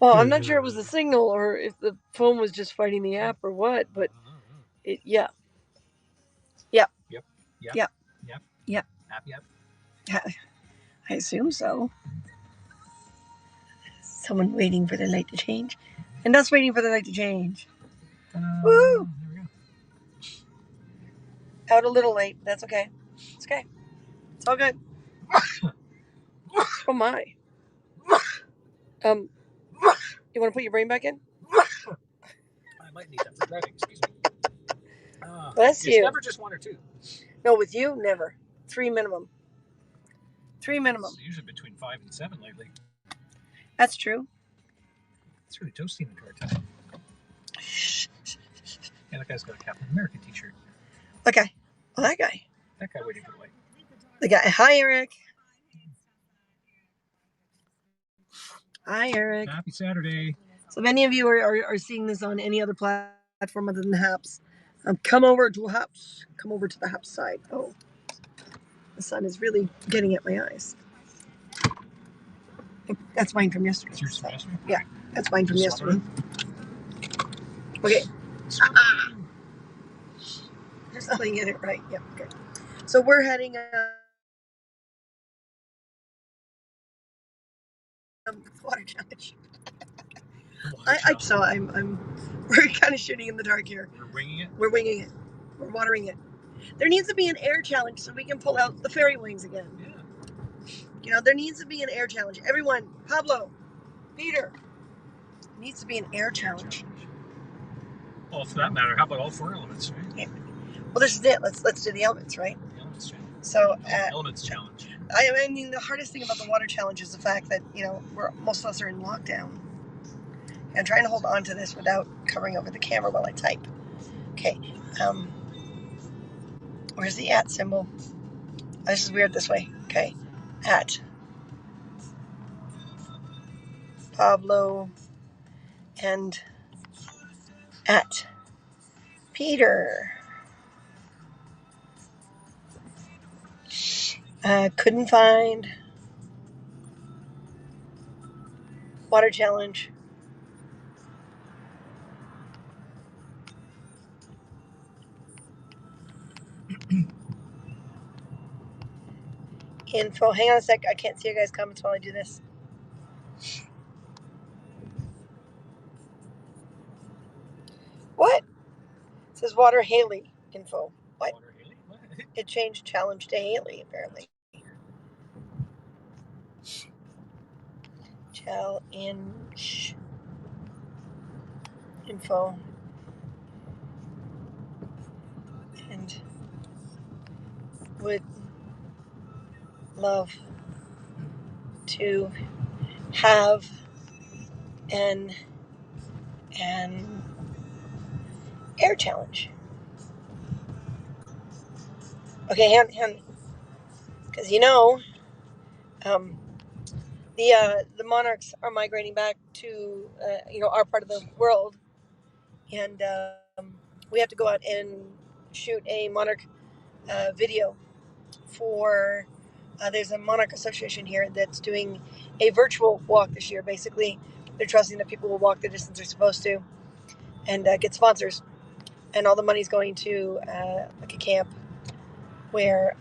Well, I'm not sure it was the signal or if the phone was just fighting the app or what, but yeah. Yep. Yep. Yep. Yep. Yep. Yep. Yep. I assume so. Someone waiting for the light to change. And us waiting for the light to change. Woo! There we go. Out a little late. That's okay. It's okay. It's all good. Oh my. You want to put your brain back in? I might need that for driving. Excuse me. Bless you. It's never just 1 or 2. No, with you, never. 3 minimum. 3 minimum. It's usually between 5 and 7 lately. That's true. It's really toasty in the car time. Yeah, that guy's got a Captain America t-shirt. Okay. Well, that guy. That guy waiting for the light. The guy. Hi, Eric. Hi, Eric. Happy Saturday. So if any of you are seeing this on any other platform other than Haps, come over to Haps. Come over to the Haps side. Oh, the sun is really getting at my eyes. That's mine from yesterday. It's yours from yesterday? Yeah, that's mine from yesterday. Okay. Just letting you get it right. Yep. Okay. So we're heading water challenge. We're kind of shooting in the dark here. We're winging it? We're winging it. We're watering it. There needs to be an air challenge so we can pull out the fairy wings again. Yeah. You know, there needs to be an air challenge. Everyone, Pablo, Peter, needs to be an air challenge. Well, for that matter, how about all 4 elements, right? Yeah. Well, this is it. Let's do the elements, right? The elements challenge. So elements challenge. I mean, the hardest thing about the water challenge is the fact that, you know, most of us are in lockdown. And I'm trying to hold on to this without covering over the camera while I type. Okay. Where's the @ symbol? Oh, this is weird this way. Okay. @ Pablo and @ Peter. Couldn't find water challenge. Info. Hang on a sec. I can't see your guys' comments while I do this. What? It says Water Haley info. What? Water Haley? What? It changed challenge to Haley, apparently. Challenge info. And would love to have an air challenge. Okay, hang on. Because you know, the monarchs are migrating back to our part of the world, and we have to go out and shoot a monarch video for. There's a monarch association here that's doing a virtual walk this year. Basically, they're trusting that people will walk the distance they're supposed to, and get sponsors, and all the money's going to like a camp where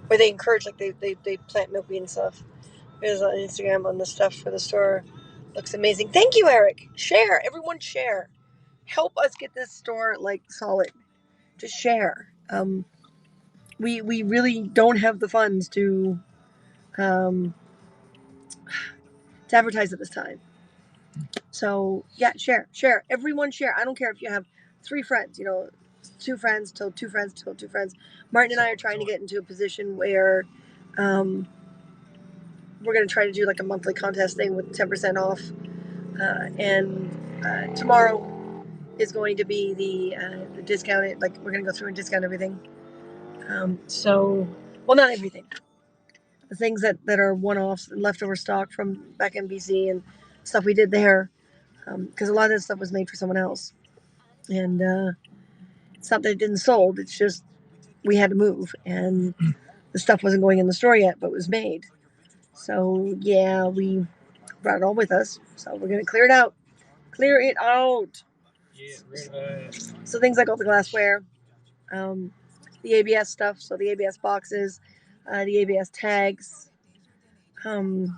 they encourage, like they plant milkweed and stuff. There's on Instagram on the stuff for the store. Looks amazing. Thank you, Eric. Share. Everyone share. Help us get this store like solid. Just share. We really don't have the funds to advertise at this time. So yeah, share. Everyone share. I don't care if you have 3 friends, 2 friends till 2 friends till 2 friends. Martin and I are trying to get into a position where we're going to try to do like a monthly contest thing with 10% off. And tomorrow is going to be the discounted, like we're going to go through and discount everything. Well, not everything. The things that are one-offs and leftover stock from back in BC and stuff we did there. Because a lot of that stuff was made for someone else. And it's not that it didn't sold, it's just we had to move. And the stuff wasn't going in the store yet, but was made. So yeah, we brought it all with us. So we're gonna clear it out. Clear it out. Yeah, right. So things like all the glassware, the ABS stuff. So the ABS boxes, the ABS tags. Oh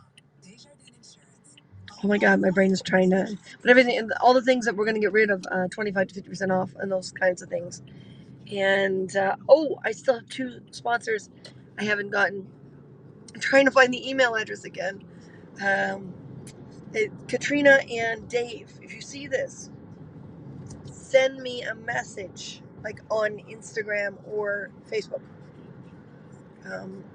my God, my brain is trying to. But everything, all the things that we're gonna get rid of, 25 to 50% off, and those kinds of things. And I still have 2 sponsors I haven't gotten. I'm trying to find the email address again. Katrina and Dave, if you see this, send me a message like on Instagram or Facebook.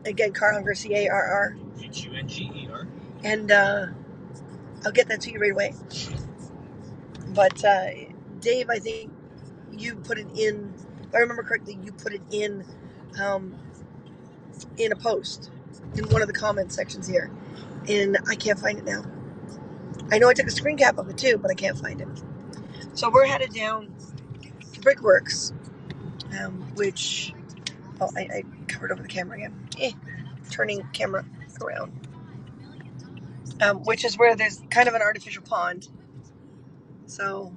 Again, Car Hunger, CARR. HUNGER. And I'll get that to you right away. But Dave, I think you put it in, if I remember correctly, you put it in a post in one of the comment sections here. And I can't find it now. I know I took a screen cap of it too, but I can't find it. So we're headed down to Brickworks, which, I covered over the camera again. Turning camera around. Which is where there's kind of an artificial pond. So,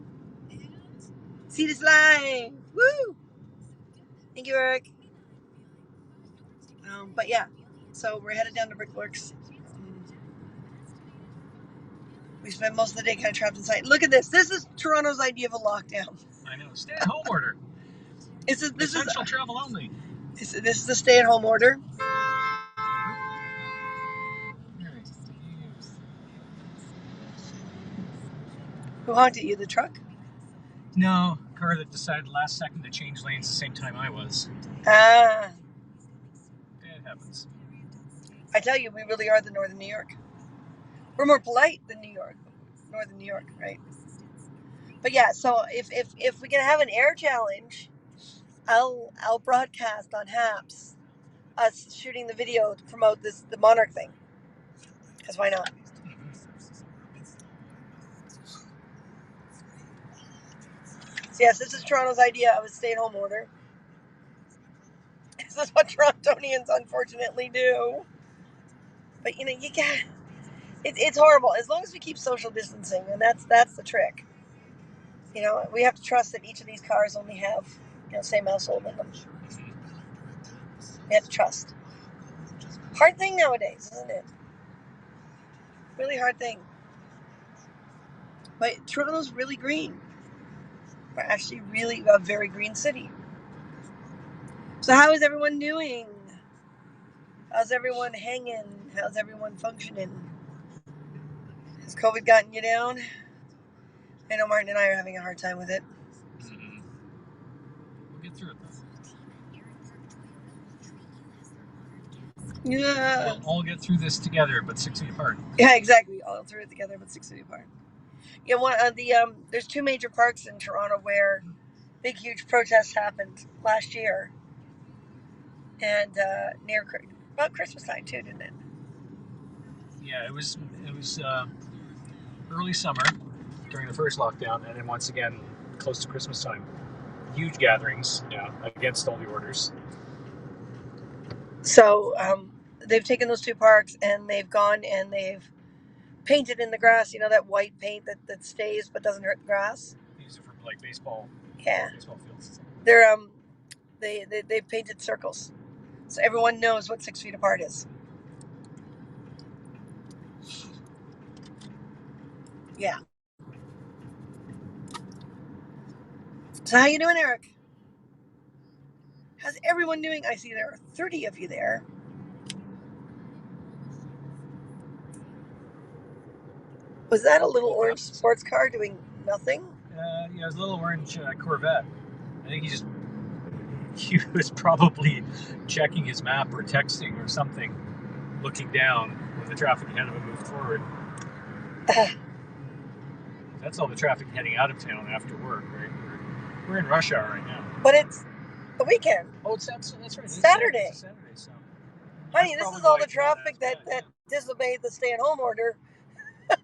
see this line! Woo! Thank you, Eric. But yeah, so we're headed down to Brickworks. We spent most of the day kind of trapped inside. Look at this. This is Toronto's idea of a lockdown. I know. Stay-at-home order. This Essential travel only. This is the stay-at-home order. Who honked at you? The truck? No, car that decided last second to change lanes the same time I was. Ah. It happens. I tell you, we really are the Northern New York. We're more polite than New York. Northern New York, right? But yeah, so if we can have an air challenge, I'll broadcast on Haps us shooting the video to promote the Monarch thing. Because why not? So yes, this is Toronto's idea of a stay-at-home order. This is what Torontonians unfortunately do. But you can't. It's horrible. As long as we keep social distancing, and that's the trick. We have to trust that each of these cars only have same household in them. We have to trust. Hard thing nowadays, isn't it? Really hard thing. But Toronto's really green. We're actually really a very green city. So how is everyone doing? How's everyone hanging? How's everyone functioning? Has COVID gotten you down? I know Martin and I are having a hard time with it. We'll get through it, though. Yeah. We'll all get through this together, but 6 feet apart. Yeah, exactly. All through it together, but 6 feet apart. Yeah, there's 2 major parks in Toronto where big, huge protests happened last year, and near about Christmas time too, didn't it? Yeah, it was early summer during the first lockdown, and then once again close to Christmas time. Huge gatherings, against all the orders. So they've taken those 2 parks and they've gone and they've painted in the grass. That white paint that stays but doesn't hurt the grass. They use it for like baseball. Yeah. Baseball fields. They're they painted circles, so everyone knows what 6 feet apart is. Yeah. So how you doing, Eric? How's everyone doing? I see there are 30 of you there. Was that a little orange sports car doing nothing? Yeah, it was a little orange Corvette. I think he was probably checking his map or texting or something, looking down when the traffic ahead of him moved forward. That's all the traffic heading out of town after work, right? We're in rush hour right now. But it's the weekend. Oh, that's right. Saturday. It's Saturday, so. Honey, this is all the traffic that disobeyed the stay-at-home order.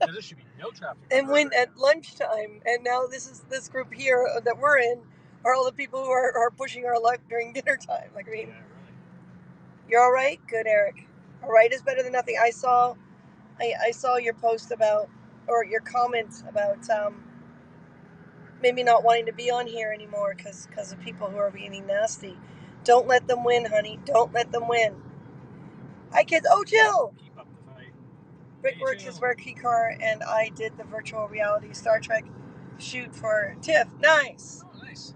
There should be no traffic. And went at lunchtime, and now this group here that we're in are all the people who are pushing our luck during dinner time. Like, I mean, yeah, really. You're all right? Good, Eric. All right is better than nothing. I saw your post about, or your comment about maybe not wanting to be on here anymore because of people who are being nasty. Don't let them win, honey. Don't let them win. Hi, kids. Oh, Jill. Keep up the fight. Brickworks Hey, is where Kikar and I did the virtual reality Star Trek shoot for TIFF. Nice. Oh, nice.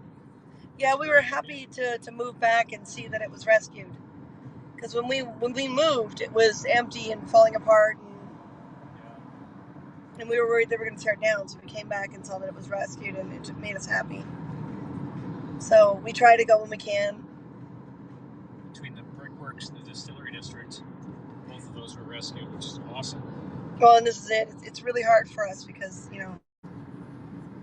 Yeah, we were happy to move back and see that it was rescued. Because when we moved, it was empty and falling apart, and we were worried they were going to tear it down. So we came back and saw that it was rescued, and it just made us happy. So we try to go when we can. Between the brickworks and the distillery district, both of those were rescued, which is awesome. Well, and this is it. It's really hard for us because,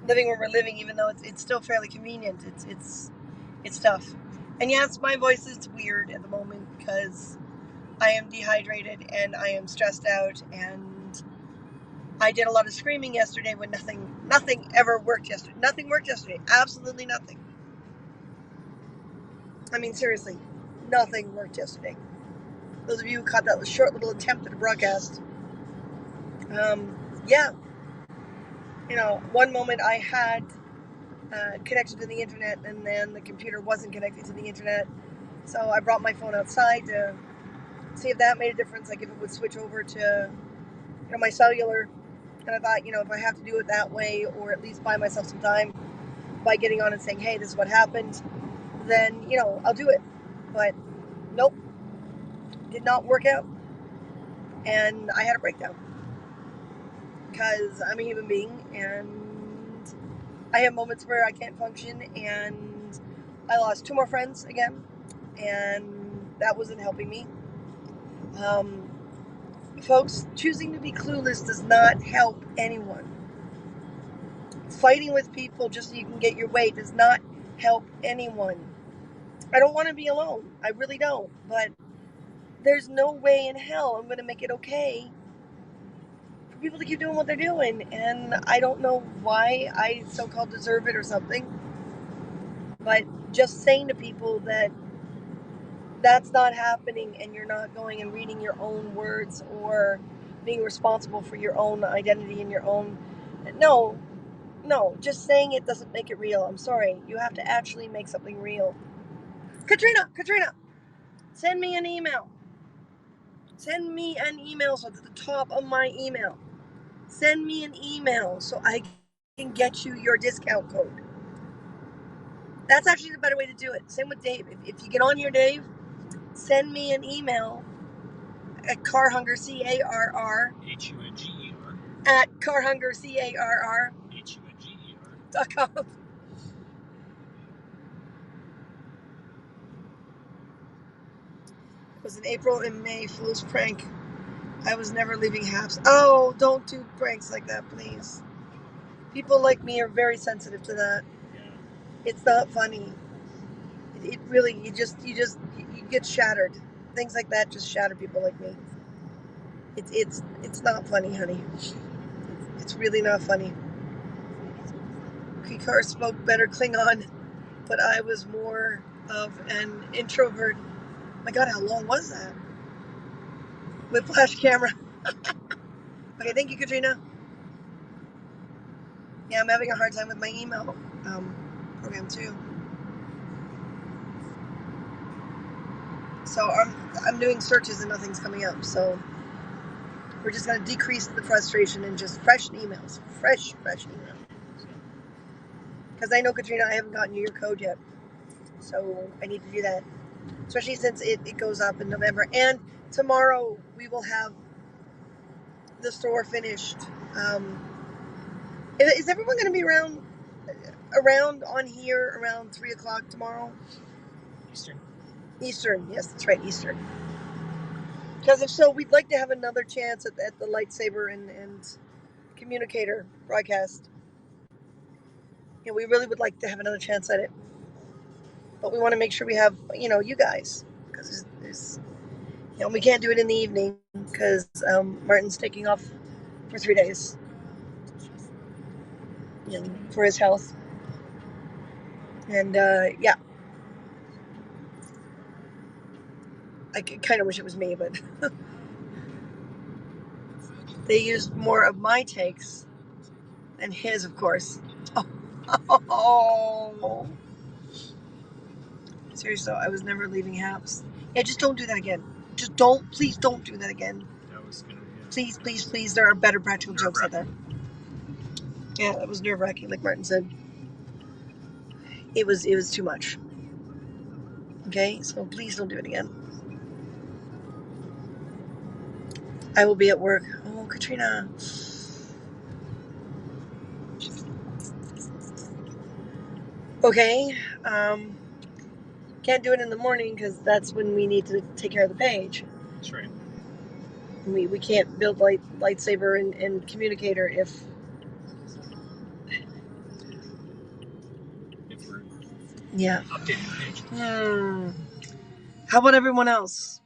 living where we're living, even though it's still fairly convenient, it's tough. And yes, my voice is weird at the moment because I am dehydrated and I am stressed out, and I did a lot of screaming yesterday when nothing ever worked yesterday. Nothing worked yesterday. Absolutely nothing. I mean, seriously, nothing worked yesterday. Those of you who caught that short little attempt at a broadcast, yeah, one moment I had connection to the internet, and then the computer wasn't connected to the internet. So I brought my phone outside to see if that made a difference, like if it would switch over to my cellular. And I thought, if I have to do it that way, or at least buy myself some time by getting on and saying, hey, this is what happened, then, I'll do it. But nope, did not work out. And I had a breakdown because I'm a human being and I have moments where I can't function, and I lost 2 more friends again, and that wasn't helping me. Folks, choosing to be clueless does not help anyone. Fighting with people just so you can get your way does not help anyone. I don't want to be alone. I really don't. But there's no way in hell I'm going to make it okay for people to keep doing what they're doing. And I don't know why I so-called deserve it or something. But just saying to people that that's not happening, and you're not going and reading your own words or being responsible for your own identity and your own... No, just saying it doesn't make it real. I'm sorry. You have to actually make something real. Katrina, send me an email. Send me an email so it's at the top of my email. Send me an email so I can get you your discount code. That's actually the better way to do it. Same with Dave. If you get on here, Dave, send me an email at carhunger, CARR, HUNGER, at carhunger, CARR, HUNGER.com. It was an April and May fool's prank. I was never leaving Haps. Oh, don't do pranks like that, please. People like me are very sensitive to that. Yeah. It's not funny. It really, you get shattered. Things like that just shatter people like me. It's not funny, honey. It's really not funny. Kikar spoke better Klingon, but I was more of an introvert. My God, how long was that? Whiplash camera. Okay, thank you, Katrina. Yeah, I'm having a hard time with my email program too. So I'm doing searches and nothing's coming up. So we're just going to decrease the frustration and just fresh emails. Fresh emails. Because I know, Katrina, I haven't gotten you your code yet. So I need to do that. Especially since it goes up in November. And tomorrow we will have the store finished. Is everyone going to be around on here around 3 o'clock tomorrow? Eastern. Yes, that's right, Eastern. Because if so, we'd like to have another chance at the lightsaber and communicator broadcast. We really would like to have another chance at it. But we want to make sure we have, you guys. Because we can't do it in the evening because Martin's taking off for 3 days for his health. And, yeah. I kind of wish it was me, but they used more of my takes than his, of course. Oh. Seriously, I was never leaving Haps. Yeah, just don't do that again. Just don't, please don't do that again. That was gonna be. Please, please, please. There are better practical jokes out there. Yeah, that was nerve-wracking, like Martin said. It was too much. Okay, so please don't do it again. I will be at work. Oh, Katrina. Okay. Can't do it in the morning because that's when we need to take care of the page. That's right. We can't build lightsaber and communicator if we're yeah updating the page. How about everyone else?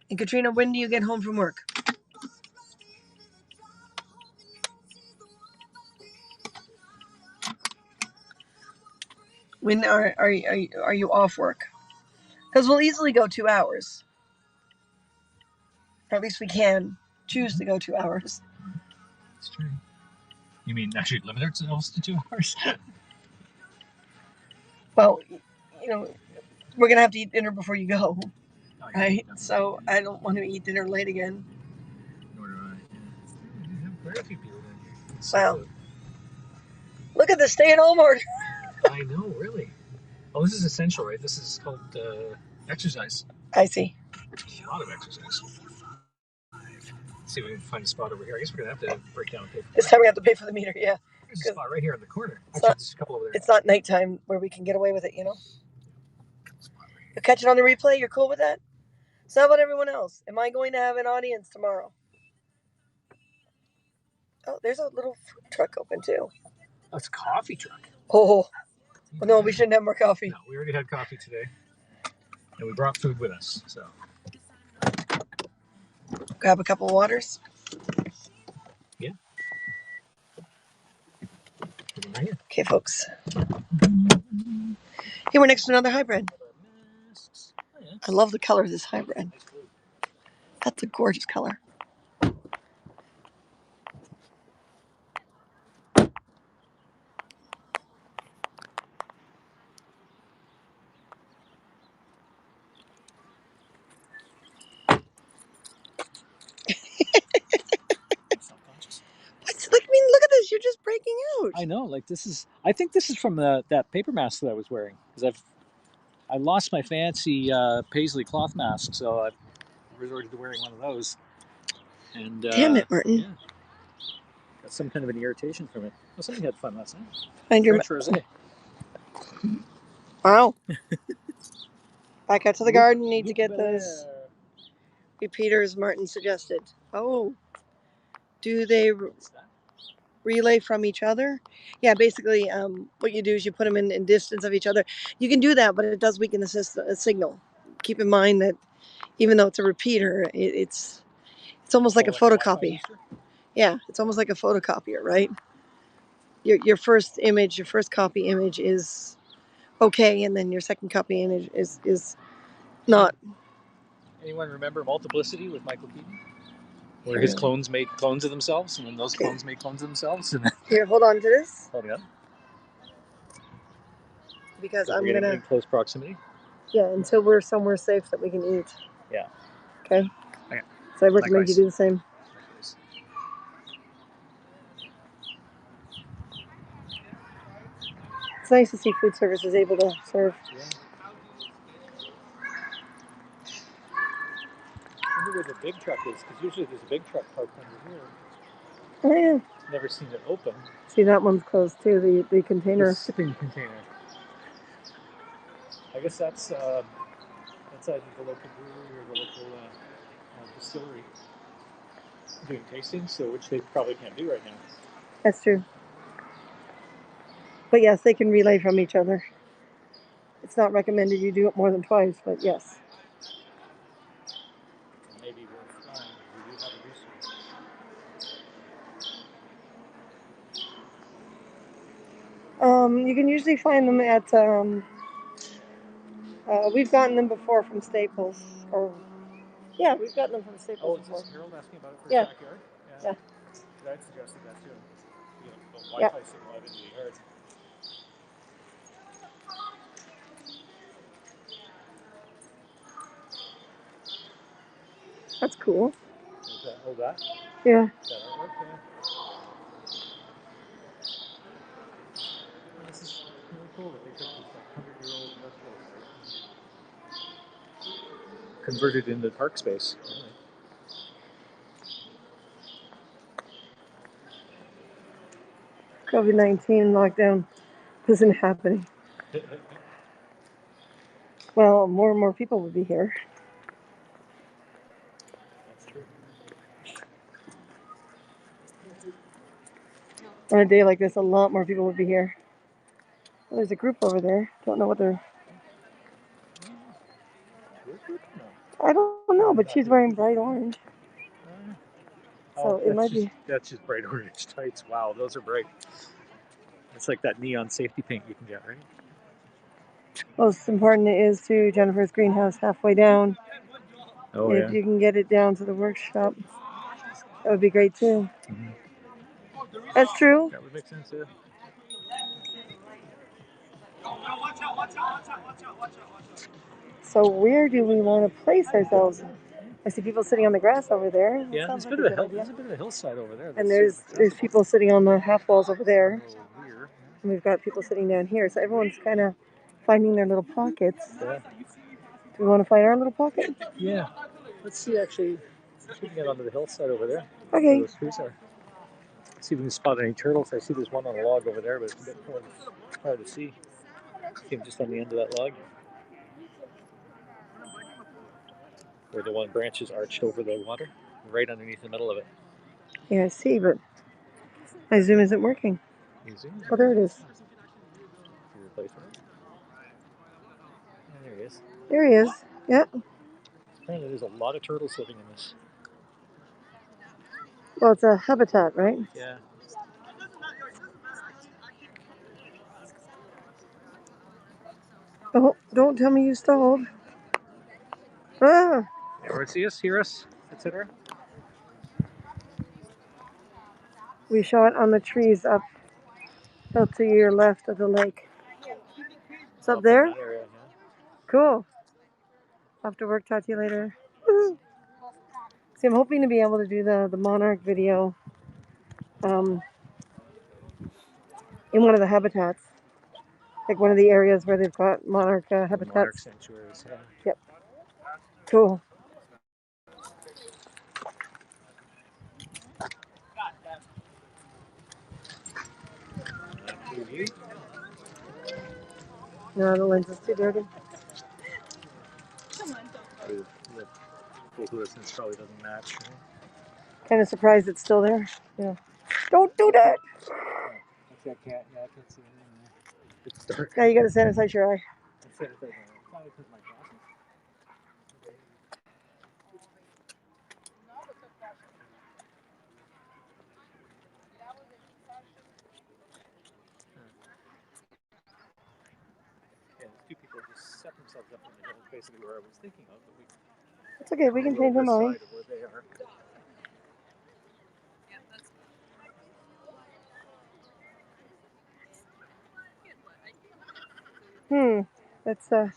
And Katrina, when do you get home from work? When are you off work? Because we'll easily go 2 hours. Or at least we can choose to go 2 hours. That's true. You mean actually limit ourselves to 2 hours? Well, you know, we're going to have to eat dinner before you go. Oh, right? So I don't want to eat dinner late again. Nor do I. Yeah. We have quite a few people down here. Wow. Look at the stay-at-home order. I know, really. Oh, this is essential, right? This is called exercise. I see. A lot of exercise. Let's see if we can find a spot over here. I guess we're going to have to break down and pay for This time we have to pay for the meter, yeah. There's a spot right here in the corner. Actually, there's a couple over there. It's not nighttime where we can get away with it, you know? You'll catch it on the replay? You're cool with that? So how about everyone else? Am I going to have an audience tomorrow? Oh, there's a little food truck open too. Oh, it's a coffee truck. Oh, well, no, we shouldn't have more coffee. No, we already had coffee today. And we brought food with us, so. Grab a couple waters. Yeah. Okay, folks. Hey, we're next to another hybrid. I love the color of this hybrid. That's a gorgeous color. Look at this. You're just breaking out. I know. Like this is. I think this is from that paper mask that I was wearing because I lost my fancy paisley cloth mask, so I resorted to wearing one of those. And damn it, Martin. Yeah, got some kind of an irritation from it. Well, somebody had fun last night. Find your French rosé. Wow. Back out to the garden. Need to get those repeaters Martin suggested. Oh. Do they relay from each other? Yeah, basically what you do is you put them in distance of each other. You can do that, but it does weaken the signal. Keep in mind that even though it's a repeater, it's almost like a photocopy. Yeah, it's almost like a photocopier, right? Your first image, your first copy image is okay, and then your second copy image is not. Anyone remember Multiplicity with Michael Keaton? Where his clones made clones of themselves, and then those clones made clones of themselves. And here, hold on to this. Hold on. Because I'm going to in close proximity. Yeah, until we're somewhere safe that we can eat. Yeah. Okay. So I recommend you do the same. It's nice to see food service is able to serve. Yeah. I wonder where the big truck is, because usually there's a big truck parked under here. Oh, yeah. Never seen it open. See, that one's closed too, the container. The shipping container. I guess that's either the local brewery or the local distillery doing tastings, so which they probably can't do right now. That's true. But yes, they can relay from each other. It's not recommended you do it more than twice, but yes. Maybe worth trying. We do have a resource. You can usually find them at We've gotten them before from Staples. Or yeah, we've gotten them from Staples before. Harold asking about it for Yeah. his backyard? Yeah. I'd suggested that too. You know, the Yeah. Wi-Fi signal out into the yard. That's cool. That? Yeah. That artwork? Yeah. This is really cool that they took this 100-year-old industrial site, converted into park space. Really. COVID-19 lockdown isn't happening. Well, more and more people would be here. That's true. On a day like this, a lot more people would be here. Well, there's a group over there. Don't know what they're. I don't know, but she's wearing bright orange. So it might be. That's just bright orange tights. Wow, those are bright. It's like that neon safety paint you can get, right? Most important is to Jennifer's greenhouse halfway down. Oh, if you can get it down to the workshop, that would be great too. Mm-hmm. That's true. That would make sense, yeah. So where do we want to place ourselves? I see people sitting on the grass over there. That Yeah, sounds there's like a bit of a hillside over there. And there's people sitting on the half walls over there. And we've got people sitting down here. So everyone's kind of finding their little pockets. Yeah. Do we want to find our little pocket? Yeah. Let's see, actually. We can get onto the hillside over there. Okay. Where those trees are. See if we can spot any turtles. I see there's one on a log over there, but it's a bit hard to see. See him just on the end of that log. Where the one branch is arched over the water, right underneath the middle of it. Yeah, I see, but my Zoom isn't working. Oh, there it is. There he is. There he is. Yeah. Apparently there's a lot of turtles living in this. Well, it's a habitat, right? Yeah. Oh, don't tell me you stalled. Ah! Everyone see us, hear us, etc.? We shot on the trees up to your left of the lake. It's up there? Area, yeah. Cool. After work, talk to you later. Woo-hoo. See, I'm hoping to be able to do the monarch video in one of the habitats. Like one of the areas where they've got monarch habitats. Monarch sanctuaries, yeah. Yep. Cool. No, the lens is too dirty. The full distance probably doesn't match. Kind of surprised it's still there. Yeah. Don't do that. Actually, I can't see anything. It's dark. Now you got to sanitize your eye. Yeah, there's two people just set themselves up on the hill, basically where I was thinking of, but It's okay, we can change our mind. where they are. That's yeah.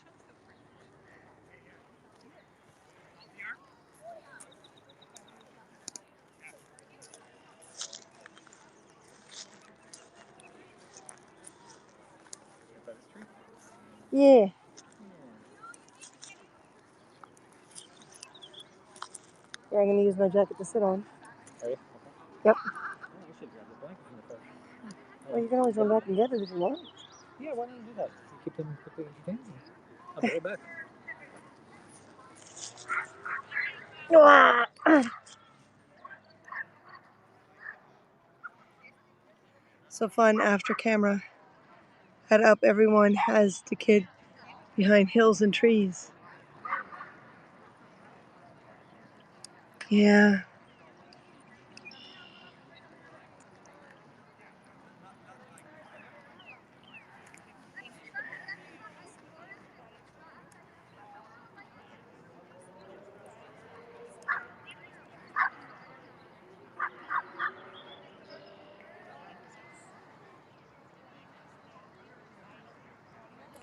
Yeah, I'm gonna use my jacket to sit on. Are you? Yep. Oh, we should grab the blanket from the car. Well, you can always run back and get it if you want. Yeah, why don't you do that? Keep them entertained. I'll be right back. So fun after camera. Head up, everyone has the kid behind hills and trees. Yeah.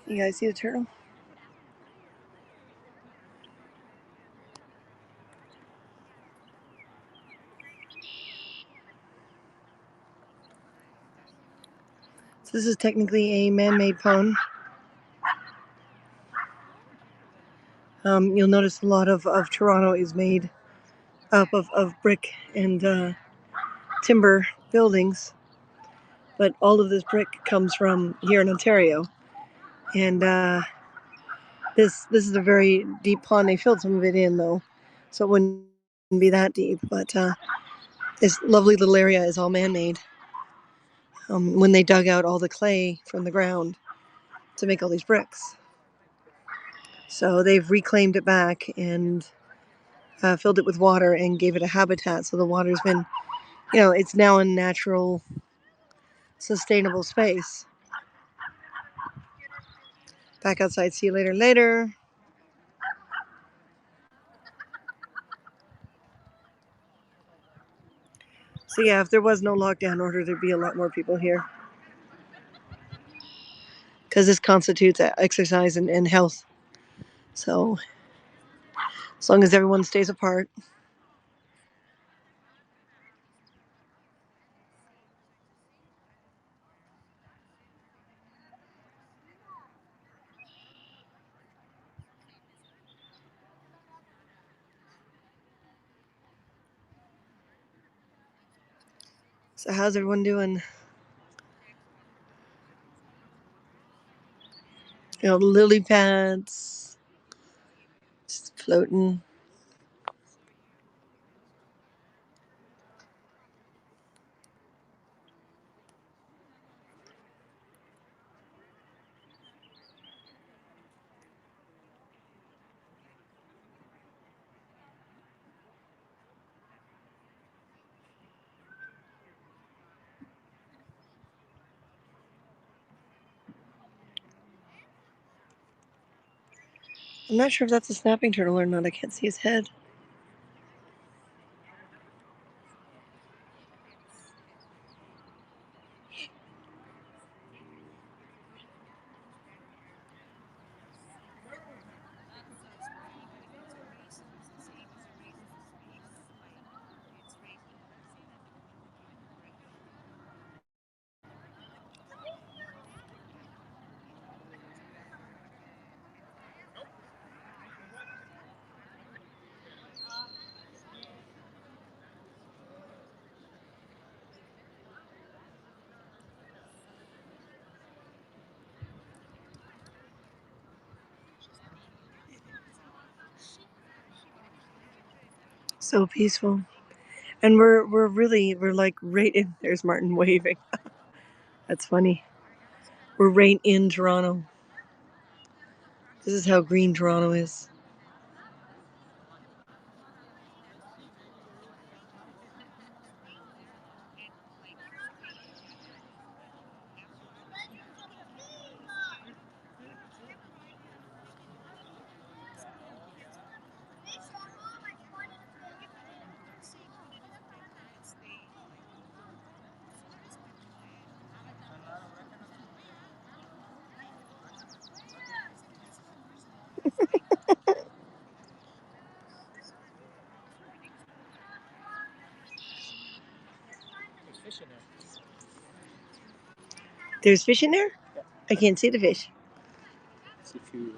You guys see the turtle? So this is technically a man-made pond. You'll notice a lot of Toronto is made up of brick and timber buildings, but all of this brick comes from here in Ontario. And this is a very deep pond. They filled some of it in though, so it wouldn't be that deep. But this lovely little area is all man-made. When they dug out all the clay from the ground to make all these bricks, so they've reclaimed it back and filled it with water and gave it a habitat. So the water's been, it's now a natural, sustainable space. Back outside. See you later. So yeah, if there was no lockdown order, there'd be a lot more people here. Because this constitutes exercise and health. So as long as everyone stays apart. So how's everyone doing? Lily pads, just floating. I'm not sure if that's a snapping turtle or not. I can't see his head. So peaceful. And we're like right in. There's Martin waving. That's funny. We're right in Toronto. This is how green Toronto is. There's fish in there. There's fish in there? Yeah. I can't see the fish. See a few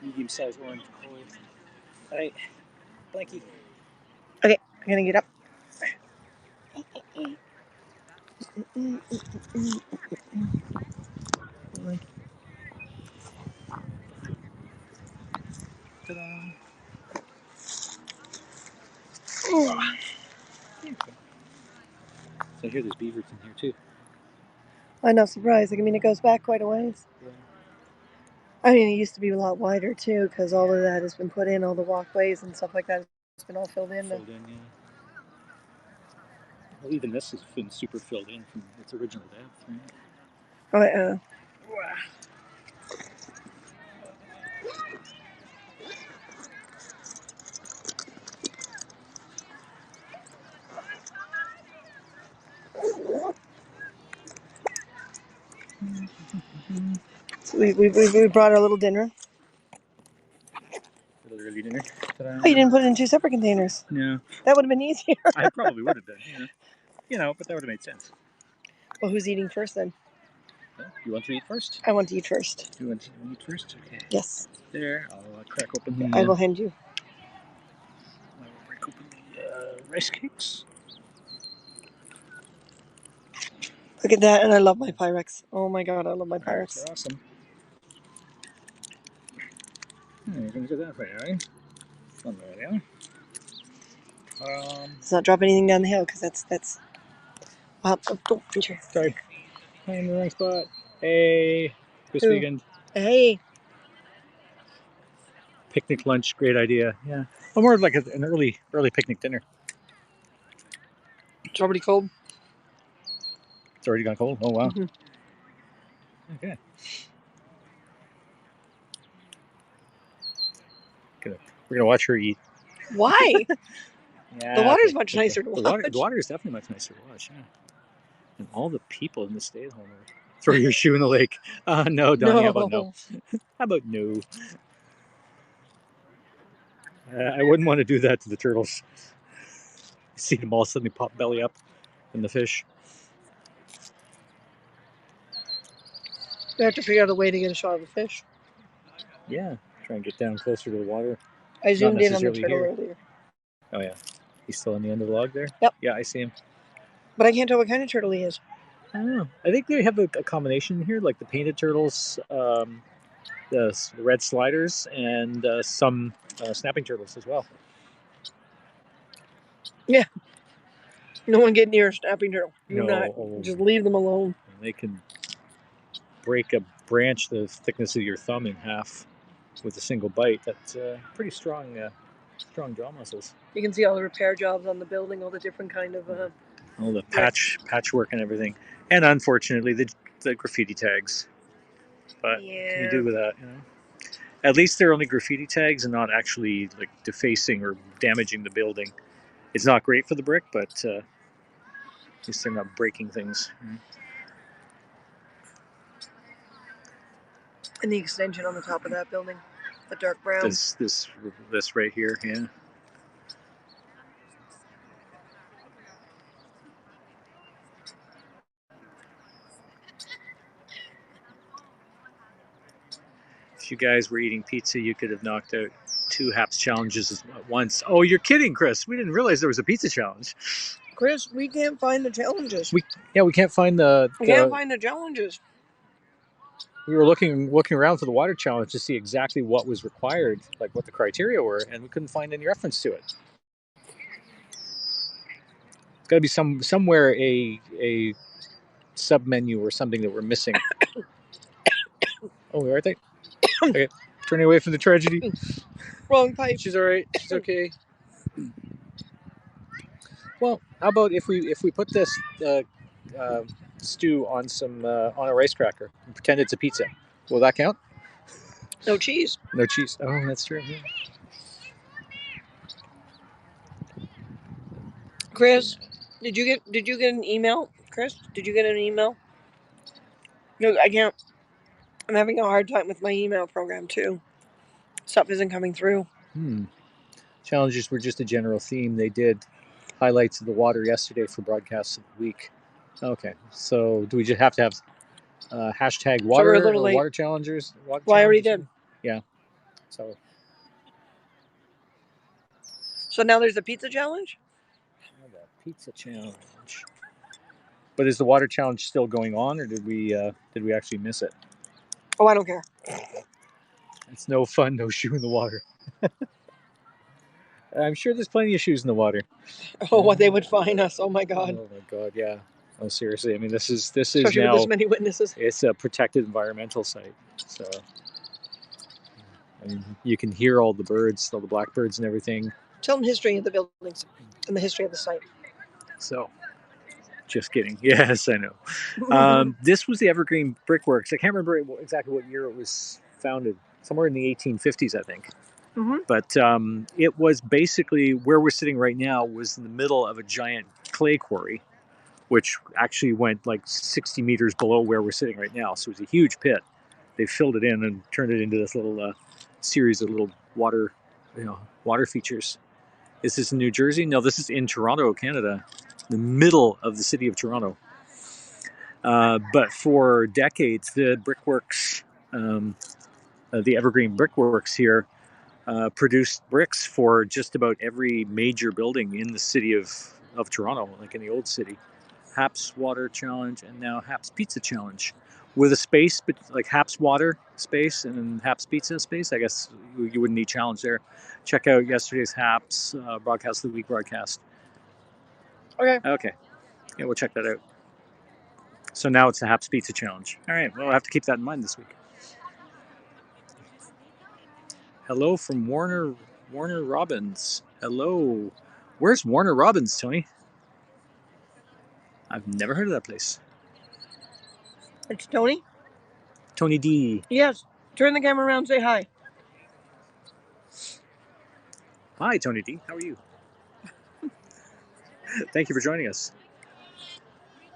medium-sized orange koi. All right, Blanky. Okay, I'm gonna get up. Ta-da. So I hear there's beavers in here too. I'm not surprised. I mean, it goes back quite a ways. Yeah. I mean, it used to be a lot wider too, because all of that has been put in, all the walkways and stuff like that. It's been all filled in. Filled in, yeah. Well, even this has been super filled in from its original depth, right? Oh, So we brought our little dinner. Little early dinner. Oh, you didn't put it in 2 separate containers. No. That would have been easier. I probably would have done, but that would have made sense. Well, who's eating first then? You want to eat first? I want to eat first. You want to eat first? Okay. Yes. There, I'll crack open the... I will hand you. I will break open the rice cakes. Look at that, and I love my Pyrex. Oh my god, I love my Pyrex. They're awesome. You're going to get that for you, right? On there, yeah. Let's not drop anything down the hill, because that's... Wow, oh, sure. Sorry. I'm in the wrong spot. Hey, this weekend. Hey. Picnic lunch, great idea. Yeah. Well, more like an early picnic dinner. It's already cold. It's already gone cold? Oh, wow. Mm-hmm. Okay. We're going to watch her eat. Why? Yeah. The water's much nicer to watch. The water is definitely much nicer to watch, yeah. And all the people in the stay-at-home throw your shoe in the lake. No, Donnie, No. how about no? How about no? I wouldn't want to do that to the turtles. See them all suddenly pop belly up in the fish. We have to figure out a way to get a shot of the fish. Yeah, try and get down closer to the water. I zoomed in on the turtle earlier. Oh yeah, he's still on the end of the log there? Yep. Yeah, I see him. But I can't tell what kind of turtle he is. I don't know. I think they have a combination here, like the painted turtles, the red sliders, and some snapping turtles as well. Yeah. No one get near a snapping turtle. No. Just leave them alone. They can break a branch the thickness of your thumb in half with a single bite. That's pretty strong jaw muscles. You can see all the repair jobs on the building, all the different kind of... all the patchwork and everything. And unfortunately, the graffiti tags. But what can you do with that, At least they're only graffiti tags and not actually like defacing or damaging the building. It's not great for the brick, but at least they're not breaking things. And the extension on the top of that building, the dark brown. This right here, yeah. If you guys were eating pizza, you could have knocked out 2 HAPS challenges at once. Oh, you're kidding, Chris. We didn't realize there was a pizza challenge. Chris, we can't find the challenges. We can't find the... We can't find the challenges. We were looking around for the water challenge to see exactly what was required, like what the criteria were, and we couldn't find any reference to it. It's got to be somewhere a sub menu or something that we're missing. Oh, are they? Okay, turning away from the tragedy. Wrong pipe. She's all right. She's okay. Well, how about if we put this stew on on a rice cracker and pretend it's a pizza? Will that count? No cheese. No cheese. Oh, that's true. Yeah. Chris, did you get an email? Chris, did you get an email? No, I can't. I'm having a hard time with my email program too. Stuff isn't coming through. Challenges were just a general theme. They did highlights of the water yesterday for broadcasts of the week. Okay, so do we just have to have hashtag water or water challengers? Well, I already did. Yeah. So now there's a pizza challenge? The pizza challenge. But is the water challenge still going on, or did we actually miss it? Oh, I don't care. It's no fun, no shoe in the water. I'm sure there's plenty of shoes in the water. Oh, what they would find us! Oh my God! Oh my God! Yeah. Oh, seriously. I mean, this is especially now with this many witnesses. It's a protected environmental site, so you can hear all the birds, all the blackbirds and everything. Tell them the history of the buildings and the history of the site. So, just kidding. Yes, I know. This was the Evergreen Brickworks. I can't remember exactly what year it was founded. Somewhere in the 1850s, I think. Mm-hmm. But it was basically where we're sitting right now was in the middle of a giant clay quarry, which actually went like 60 meters below where we're sitting right now. So it was a huge pit. they filled it in and turned it into this little series of little water features. Is this in New Jersey? No, this is in Toronto, Canada, the middle of the city of Toronto. But for decades, the brickworks, the Evergreen Brickworks here, produced bricks for just about every major building in the city of Toronto, like in the old city. Haps Water Challenge and now Haps Pizza Challenge, with a space like Haps Water space and Haps Pizza space. I guess you wouldn't need challenge there. Check out yesterday's Haps broadcast of the week broadcast. Okay. Yeah, we'll check that out. So now it's the Haps Pizza Challenge. All right, well, I'll have to keep that in mind this week. Hello from Warner Robins. Hello. Where's Warner Robins, Tony? I've never heard of that place. It's Tony? Tony D. Yes. Turn the camera around, say hi. Hi, Tony D. How are you? Thank you for joining us.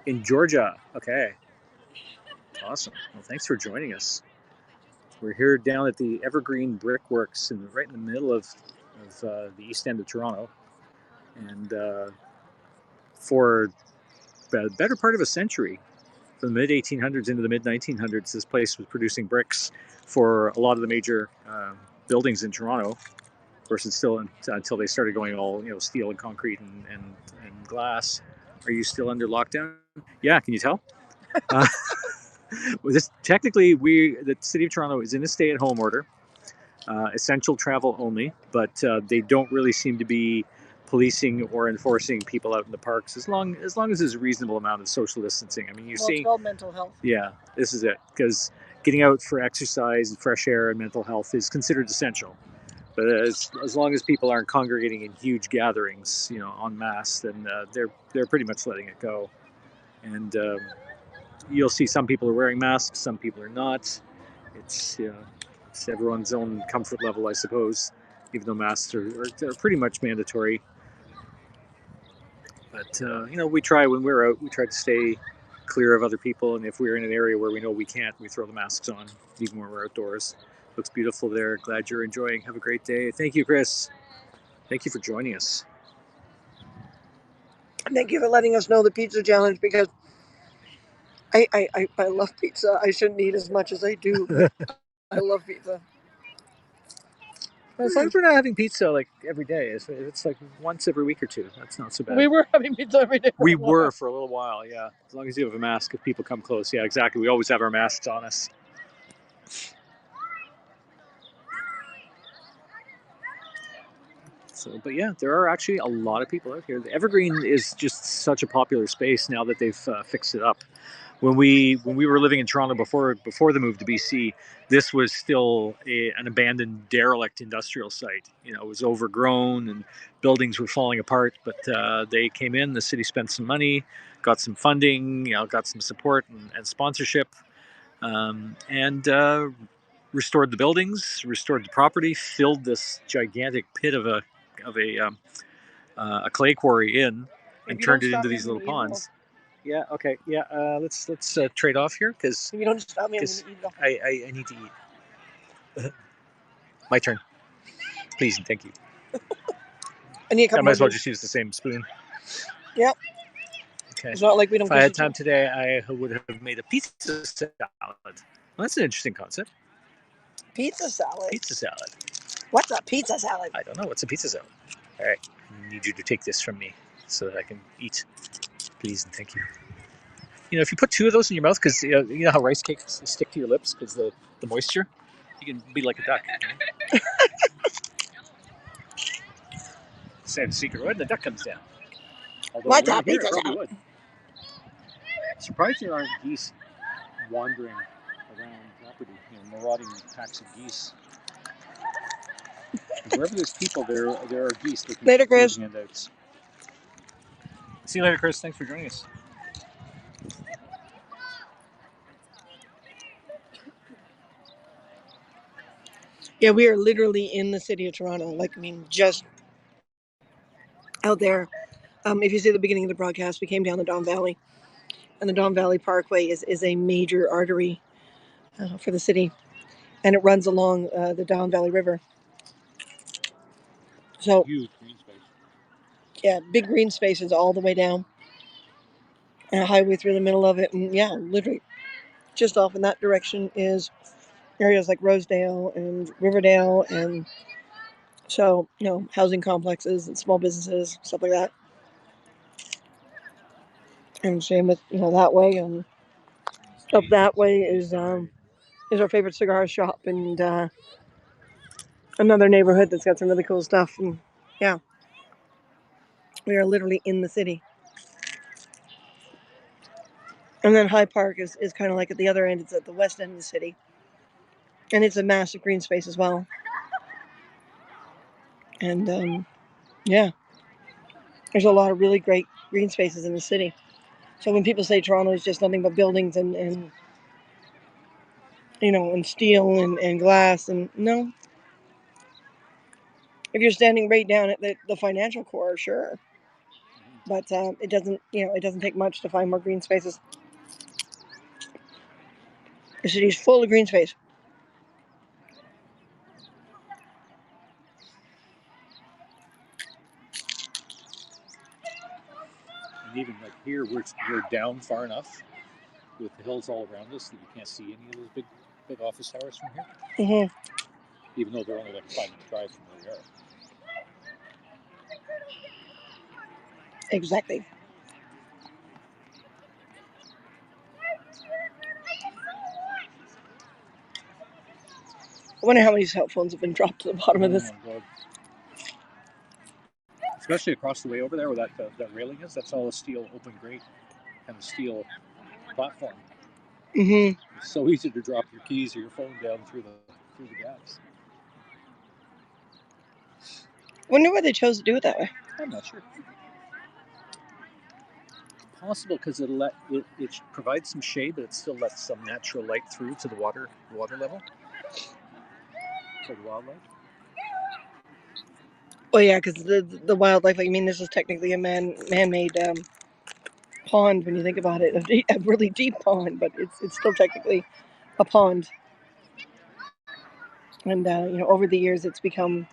In Georgia. Okay. Awesome. Well, thanks for joining us. We're here down at the Evergreen Brickworks, right in the middle of the east end of Toronto. And for the better part of a century, from the mid-1800s into the mid-1900s, this place was producing bricks for a lot of the major buildings in Toronto. Of course, it's still until they started going all steel and concrete and glass. Are you still under lockdown? Yeah, can you tell? Technically, the city of Toronto is in a stay-at-home order, essential travel only, but they don't really seem to be policing or enforcing people out in the parks as long as there's a reasonable amount of social distancing. I mean, it's called mental health. Yeah, this is it, because getting out for exercise and fresh air and mental health is considered essential. But as long as people aren't congregating in huge gatherings, en masse, then they're pretty much letting it go. And you'll see some people are wearing masks, some people are not. It's everyone's own comfort level, I suppose, even though masks are pretty much mandatory. But we try when we're out, we try to stay clear of other people, and if we're in an area where we know we can't, we throw the masks on, even when we're outdoors. Looks beautiful there. Glad you're enjoying. Have a great day. Thank you, Chris. Thank you for joining us. Thank you for letting us know the pizza challenge, because I love pizza. I shouldn't eat as much as I do, but I love pizza. As long as we're not having pizza like every day, it's like once every week or two. That's not so bad. We were having pizza every day. We were for a little while, yeah. As long as you have a mask, if people come close, yeah, exactly. We always have our masks on us. So, but yeah, there are actually a lot of people out here. The Evergreen is just such a popular space now that they've fixed it up. When we were living in Toronto before the move to BC, this was still an abandoned, derelict industrial site. It was overgrown and buildings were falling apart. But they came in. The city spent some money, got some funding, got some support and sponsorship, and restored the buildings, restored the property, filled this gigantic pit of a clay quarry in, and turned it into these little ponds. Yeah. Okay. Yeah. Let's trade off here, because if you don't stop me, I'm going to eat it all. I need to eat. My turn, please and thank you. I might as well just use the same spoon. Yep. Okay. It's not like we don't. If I had time today, I would have made a pizza salad. Well, that's an interesting concept. Pizza salad. Pizza salad. What's a pizza salad? I don't know. What's a pizza salad? All right. I need you to take this from me so that I can eat. Please and thank you. If you put two of those in your mouth, because you know how rice cakes stick to your lips because the moisture, you can be like a duck. Say the secret word, the duck comes down. What's a pizza salad? Surprised there aren't geese wandering around property, marauding packs of geese. Wherever there's people, there are geese looking later, Chris. For handouts. See you later, Chris. Thanks for joining us. Yeah, we are literally in the city of Toronto. Just out there. If you see the beginning of the broadcast, we came down the Don Valley, and the Don Valley Parkway is a major artery for the city, and it runs along the Down Valley River. So Huge green space. yeah, big green spaces all the way down, and a highway through the middle of it, and yeah, literally just off in that direction is areas like Rosedale and Riverdale, and so housing complexes and small businesses, stuff like that. And same with that way, and up that way is our favorite cigar shop, and another neighborhood that's got some really cool stuff. And yeah, we are literally in the city. And then High Park is kind of like at the other end. It's at the west end of the city, and it's a massive green space as well. And yeah, there's a lot of really great green spaces in the city. So when people say Toronto is just nothing but buildings and and steel and glass, and no, if you're standing right down at the financial core, sure, but it doesn't take much to find more green spaces. The city's full of green space. And even like here, we're down far enough with the hills all around us that you can't see any of those big office towers from here. Mm-hmm. Even though they're only like a 5-minute drive from where we are. Exactly. I wonder how many cell phones have been dropped to the bottom of this. Oh my God. Especially across the way over there where that railing is. That's all a steel open grate kind of steel platform. Mm-hmm. It's so easy to drop your keys or your phone down through the gaps. Wonder why they chose to do it that way. I'm not sure. Possible because it provides some shade, but it still lets some natural light through to the water level for the wildlife. Oh yeah, because the wildlife. I mean, this is technically a man-made pond when you think about it. A really deep pond, but it's still technically a pond. And over the years, it's become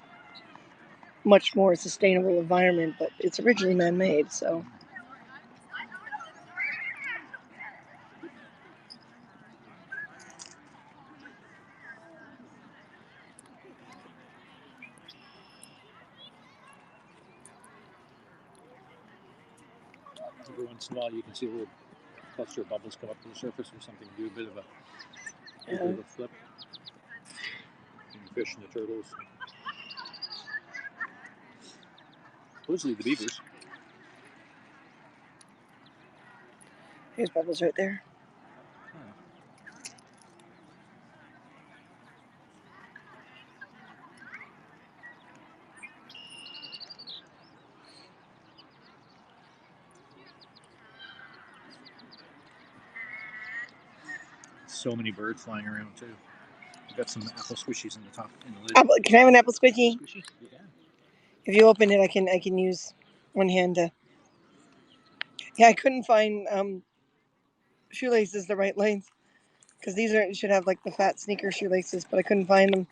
much more sustainable environment. But it's originally man-made, so. Every once in a while, you can see a little cluster of bubbles come up to the surface or something, do a bit of a flip. And the fish and the turtles. Supposedly the beavers. Here's bubbles right there. So many birds flying around too. We've got some apple squishies in the top in the lid. Can I have an apple squishy? Yeah. If you open it, I can use one hand to. Yeah, I couldn't find shoelaces the right length because these should have like the fat sneaker shoelaces, but I couldn't find them.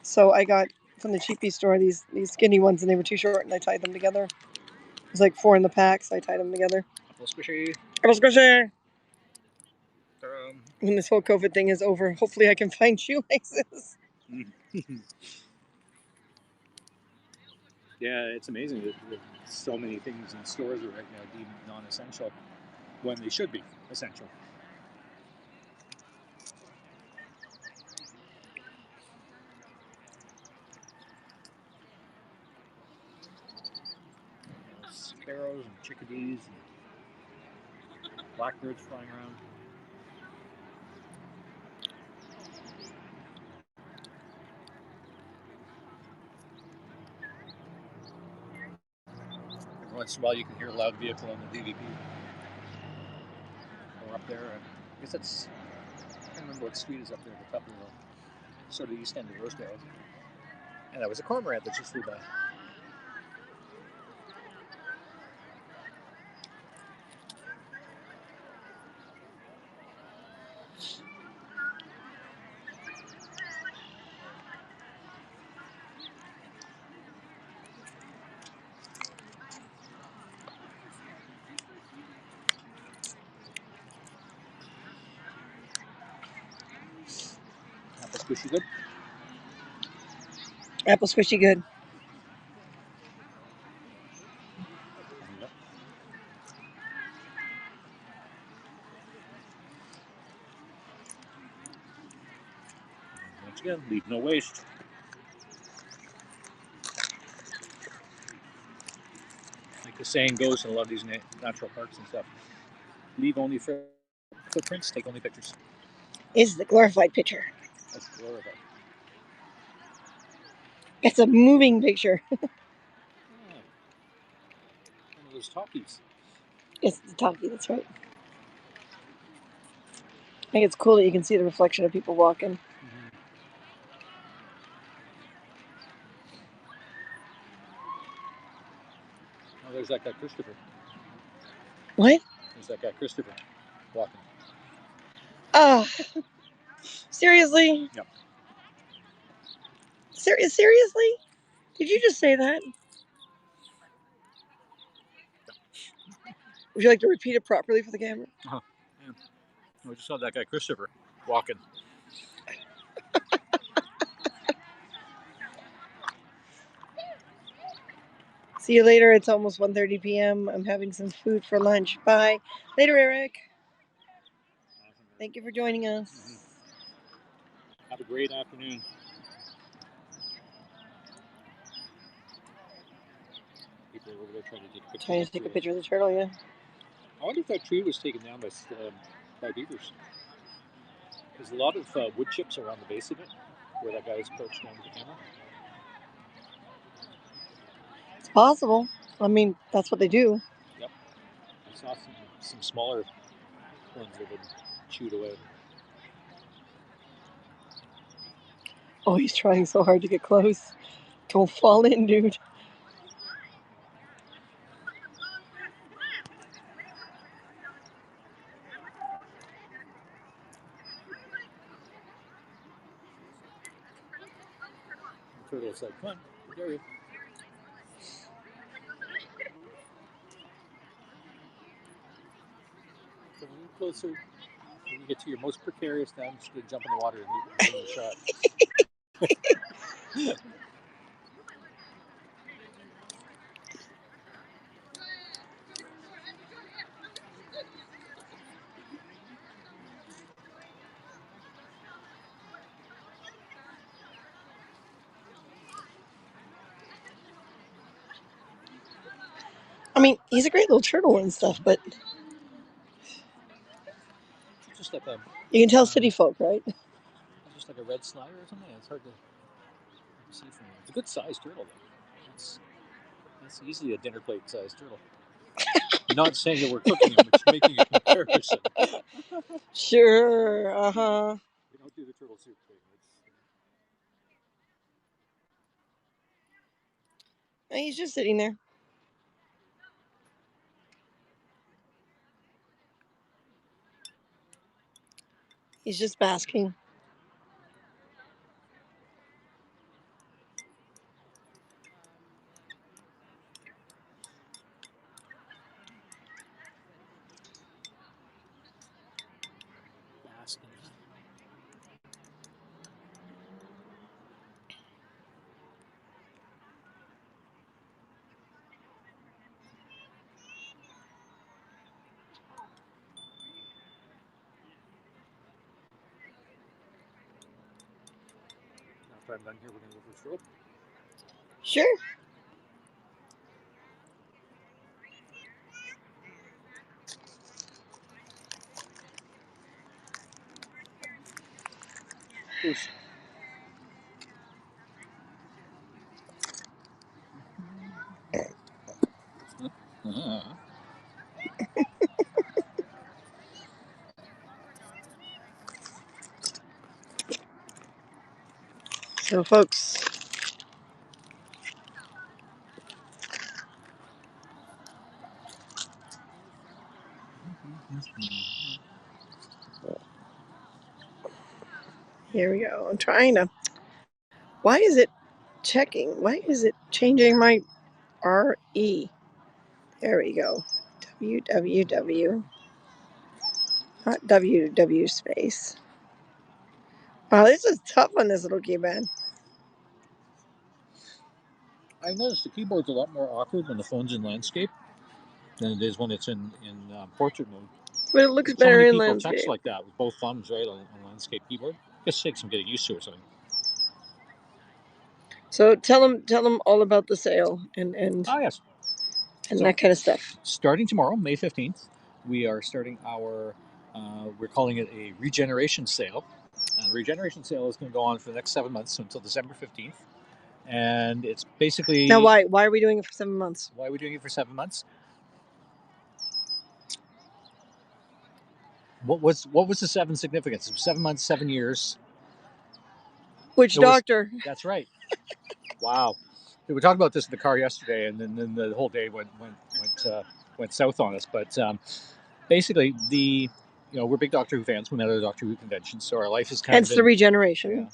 So I got from the cheapie store these skinny ones, and they were too short, and I tied them together. It was like 4 in the pack, so I tied them together. Apple squishy. Apple squishy. When this whole COVID thing is over, hopefully I can find shoelaces. Yeah, it's amazing that so many things in stores are right now deemed non-essential when they should be essential. Sparrows and chickadees and blackbirds flying around. Every once in a while you can hear a loud vehicle on the DVP. Or up there, I guess it's, I can't remember what street is up there at the top of the sort of east end of Rosedale. And that was a cormorant that just flew by. Squishy good? Apple squishy good. Yep. Once again, leave no waste. Like the saying goes in a lot of these natural parks and stuff, leave only footprints, take only pictures. Is the glorified picture. That's glorified. It's a moving picture. One of those talkies. It's the talkie, that's right. I think it's cool that you can see the reflection of people walking. Oh, there's that guy Christopher. What? There's that guy Christopher walking. Oh, seriously? Yep. Seriously? Did you just say that? Would you like to repeat it properly for the camera? Uh-huh. Yeah. I just saw that guy Christopher walking. See you later. It's almost 1:30 p.m. I'm having some food for lunch. Bye. Later, Eric. Thank you for joining us. Have a great afternoon. People are over there trying to take a picture. Trying to take a picture of the turtle, yeah. I wonder if that tree was taken down by beavers. There's a lot of wood chips around the base of it, where that guy is approached down to the camera. It's possible. I mean, that's what they do. Yep. I saw some smaller ones that have been chewed away. Oh, he's trying so hard to get close. Don't fall in, dude. The turtle's like, come on, I dare you. Come a little closer. When you get to your most precarious, now I'm just going to jump in the water and give it a shot. I mean, he's a great little turtle and stuff, but Just like a, you can tell city folk, right? just like a red slider or something. It's hard to see from here. It's a good sized turtle, though. That's easily a dinner plate sized turtle. Not saying that we're cooking them, it's making a comparison. Sure, uh-huh. We don't do the turtle soup thing. And he's just sitting there. He's just basking. Basking. After I'm done here, we're going to go for a stroll. Sure. Goose. So, folks, here we go. I'm trying to. Why is it checking? Why is it changing my RE? There we go. www. Not www space. Wow, this is tough on this little keypad. I noticed the keyboard's a lot more awkward when the phone's in landscape than it is when it's in portrait mode. But it looks So better many in people landscape. text like that with both thumbs, right, on landscape keyboard. Just takes some getting used to or something. So tell them all about the sale and yes, and so, that kind of stuff. Starting tomorrow, May 15th, we are starting our, we're calling it a Regeneration Sale. The Regeneration Sale is going to go on for the next 7 months, so until December 15th. And it's basically... Now, why are we doing it for 7 months? Why are we doing it for 7 months? What was the 7 significance? It was 7 months, 7 years. Which doctor? That's right. Wow. We were talking about this in the car yesterday, and then the whole day went south on us. But basically, we're big Doctor Who fans. We met at a Doctor Who convention, so our life is kind Hence of the regeneration.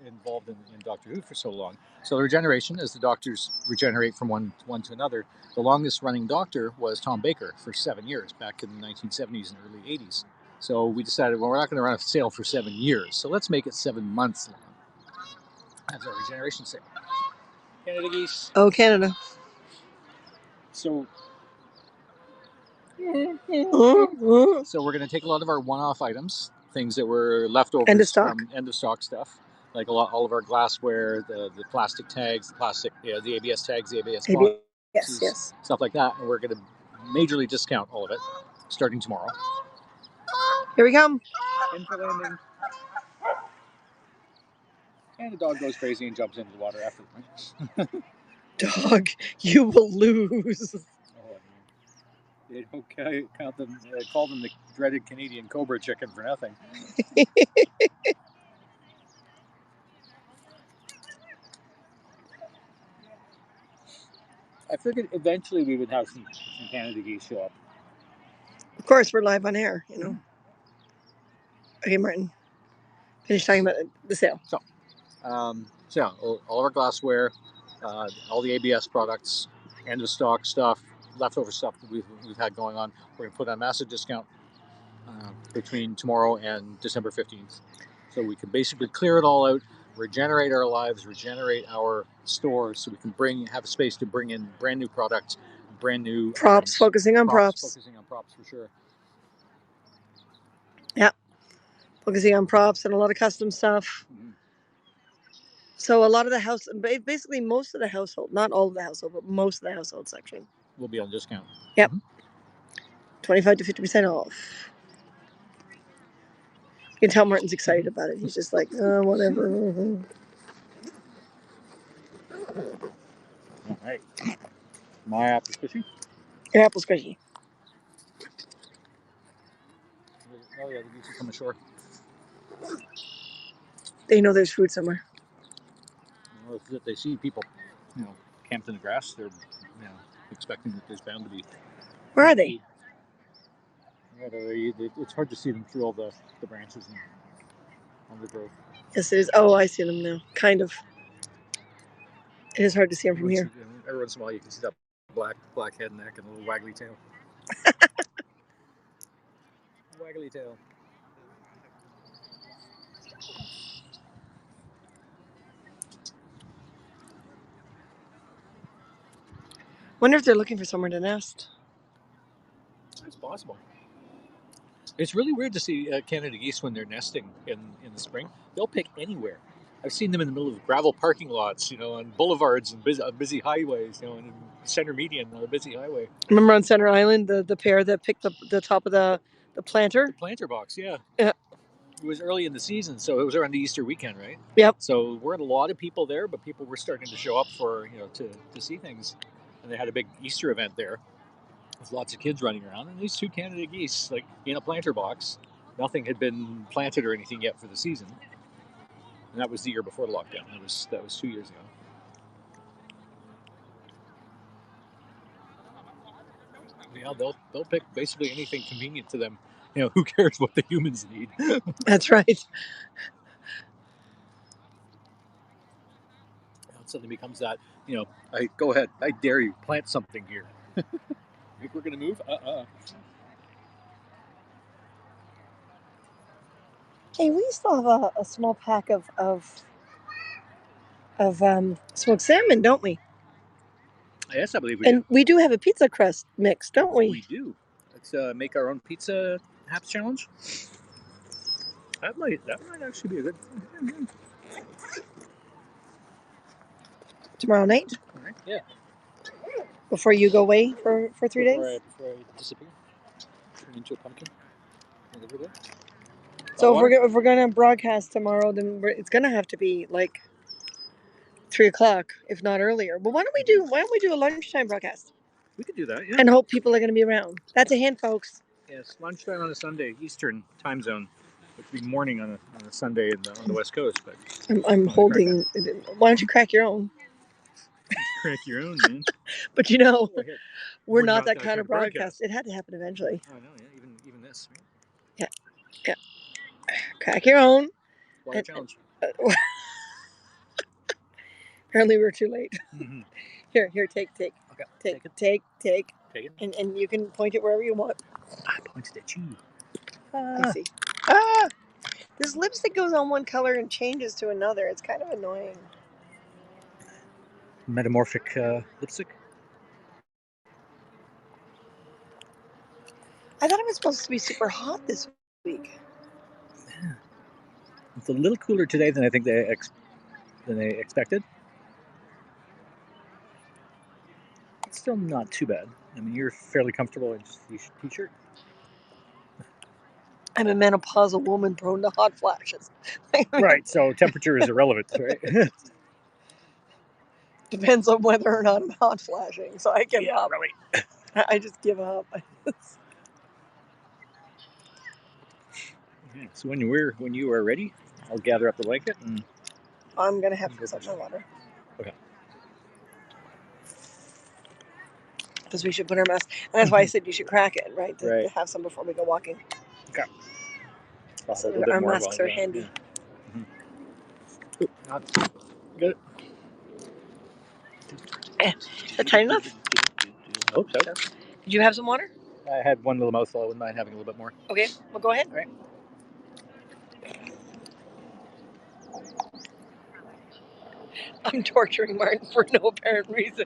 Involved in Doctor Who for so long. So the regeneration, as the Doctors regenerate from one to another. The longest running Doctor was Tom Baker for 7 years, back in the 1970s and early 80s. So we decided, well, we're not going to run a sale for 7 years, so let's make it 7 months long. That's our Regeneration Sale. Canada Geese. Oh, Canada. So we're going to take a lot of our one-off items, things that were leftovers from end of stock stuff, like all of our glassware, the plastic tags, the ABS tags, the ABS boxes, yes, stuff like that. And we're going to majorly discount all of it starting tomorrow. Here we come. In for landing. And the dog goes crazy and jumps into the water after. Dog, you will lose. They don't call them the dreaded Canadian Cobra chicken for nothing. I figured eventually we would have some Canada Geese show up. Of course, we're live on air, Okay, Martin. Finish talking about the sale. So all of our glassware, all the ABS products, end of stock stuff, leftover stuff that we've had going on, we're going to put on massive discount between tomorrow and December 15th. So we can basically clear it all out, regenerate our lives, regenerate our stores, so we can have a space to bring in brand new products, brand new props, focusing on props. Focusing on props for sure. Yeah, focusing on props and a lot of custom stuff. Mm-hmm. So a lot of the basically most of the household, not all of the household, but most of the household section will be on discount. Yep. 25 to 50% off. You can tell Martin's excited about it. He's just like, whatever. All right. My apple squishy. Your apple squishy. Oh yeah, the geese are coming ashore. They know there's food somewhere. Well, if they see people, camped in the grass, they're, expecting that there's bound to be. Where are they? It's hard to see them through all the branches and undergrowth. Yes, it is. Oh, I see them now. Kind of. It is hard to see them from here. Every once in a while, you can see that black head and neck and a little waggly tail. Waggly tail. Wonder if they're looking for somewhere to nest. It's possible. It's really weird to see Canada geese when they're nesting in the spring. They'll pick anywhere. I've seen them in the middle of gravel parking lots, on boulevards and busy highways, and center median on a busy highway. Remember on Center Island, the pair that picked the top of the planter? The planter box, yeah. Yeah. It was early in the season, so it was around the Easter weekend, right? Yep. So there weren't a lot of people there, but people were starting to show up for, to see things. And they had a big Easter event there with lots of kids running around. And these 2 Canada geese, like in a planter box, nothing had been planted or anything yet for the season. And that was the year before the lockdown. That was 2 years ago. Yeah, they'll pick basically anything convenient to them. Who cares what the humans need? That's right. It suddenly becomes that, go ahead, I dare you, plant something here. Think we're gonna move? Hey, we still have a small pack of smoked salmon, don't we? Yes, I believe we And we do have a pizza crust mix, don't we? We do. Let's make our own pizza haps challenge. That might actually be a good. Tomorrow night, All right. Yeah. before you go away for 3 days. Before I disappear, turn into a pumpkin. So if we're gonna broadcast tomorrow, then it's gonna have to be like 3 o'clock, if not earlier. But why don't we do a lunchtime broadcast? We could do that, yeah. And hope people are gonna be around. That's a hint, folks. Yes, lunchtime on a Sunday, Eastern time zone, which would be morning on a Sunday on the West Coast. But I'm holding. Why don't you crack your own? Crack your own, man. But you know, we're not that kind of broadcast. It had to happen eventually. I know, yeah. Even this. Right? Yeah. Crack your own. Water challenge. Apparently, we were too late. Mm-hmm. Here, take. Okay. Take it. And you can point it wherever you want. I pointed at you. I see. This lipstick goes on one color and changes to another. It's kind of annoying. Metamorphic lipstick. I thought it was supposed to be super hot this week. Yeah. It's a little cooler today than I think they expected. It's still not too bad. I mean, you're fairly comfortable in just a t-shirt. I'm a menopausal woman prone to hot flashes. Right, so temperature is irrelevant, right? Depends on whether or not I'm hot flashing. So I give up. Really. I just give up. Okay, so when you are ready, I'll gather up the blanket and I'm gonna have to put some water. Okay. Because we should put our mask. And that's why I said you should crack it, right? To have some before we go walking. Okay. So our masks are handy. Yeah. Got it. Is that tight enough? I hope so. Did you have some water? I had one little mouthful. I wouldn't mind having a little bit more. Okay, well, go ahead. All right. I'm torturing Martin for no apparent reason.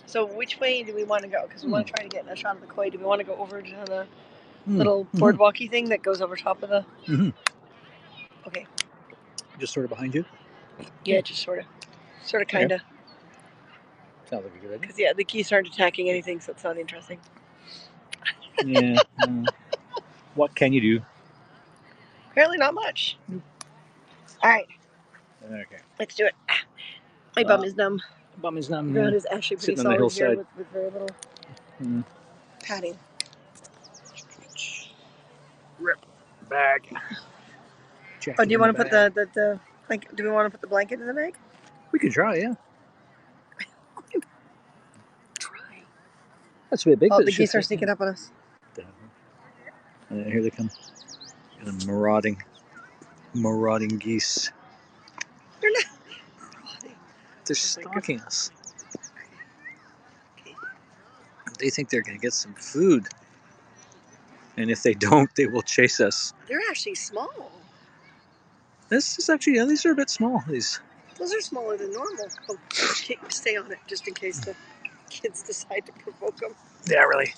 So which way do we want to go? Because we want to try to get a shot of the koi. Do we want to go over to the little boardwalky thing that goes over top of the... Okay. Just sort of behind you? Yeah, just sort of. Sort of, kind of. Sounds like a good idea. Because, yeah, the geese aren't attacking anything, so it's not interesting. Yeah. What can you do? Apparently not much. All right. Okay. Let's do it. My bum is numb. Bum is numb. The ground is actually pretty solid here with very little padding. Rip bag. Oh, do you want to put the blanket? Do we want to put the blanket in the bag? We could try, yeah. Try. That's a bit big. Oh, the geese are sneaking up on us. Here they come. The marauding geese. They're not marauding. They're stalking us. They think they're going to get some food. And if they don't, they will chase us. They're actually small. This is actually, yeah, these are a bit small. Those are smaller than normal. Oh, stay on it just in case the kids decide to provoke them. Yeah, really.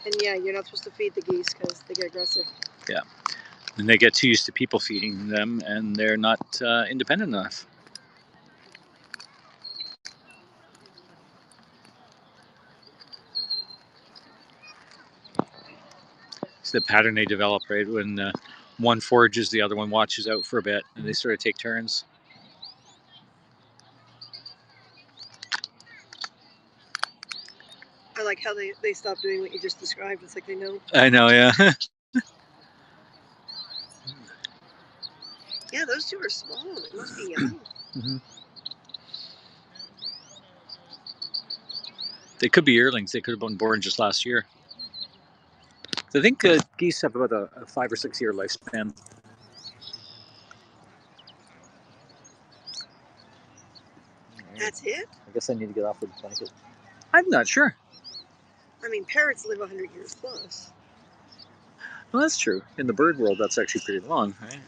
And yeah, you're not supposed to feed the geese because they get aggressive. Yeah. And they get too used to people feeding them, and they're not independent enough. It's the pattern they develop, right? When one forages, the other one watches out for a bit, and they sort of take turns. I like how they stop doing what you just described. It's like they know. I know, yeah. Yeah, those two are small. It must be young. They could be yearlings. They could have been born just last year. I think geese have about a 5 or 6 year lifespan. That's it? I guess I need to get off the blanket. I'm not sure. I mean, parrots live 100 years plus. Well, that's true. In the bird world, that's actually pretty long, right?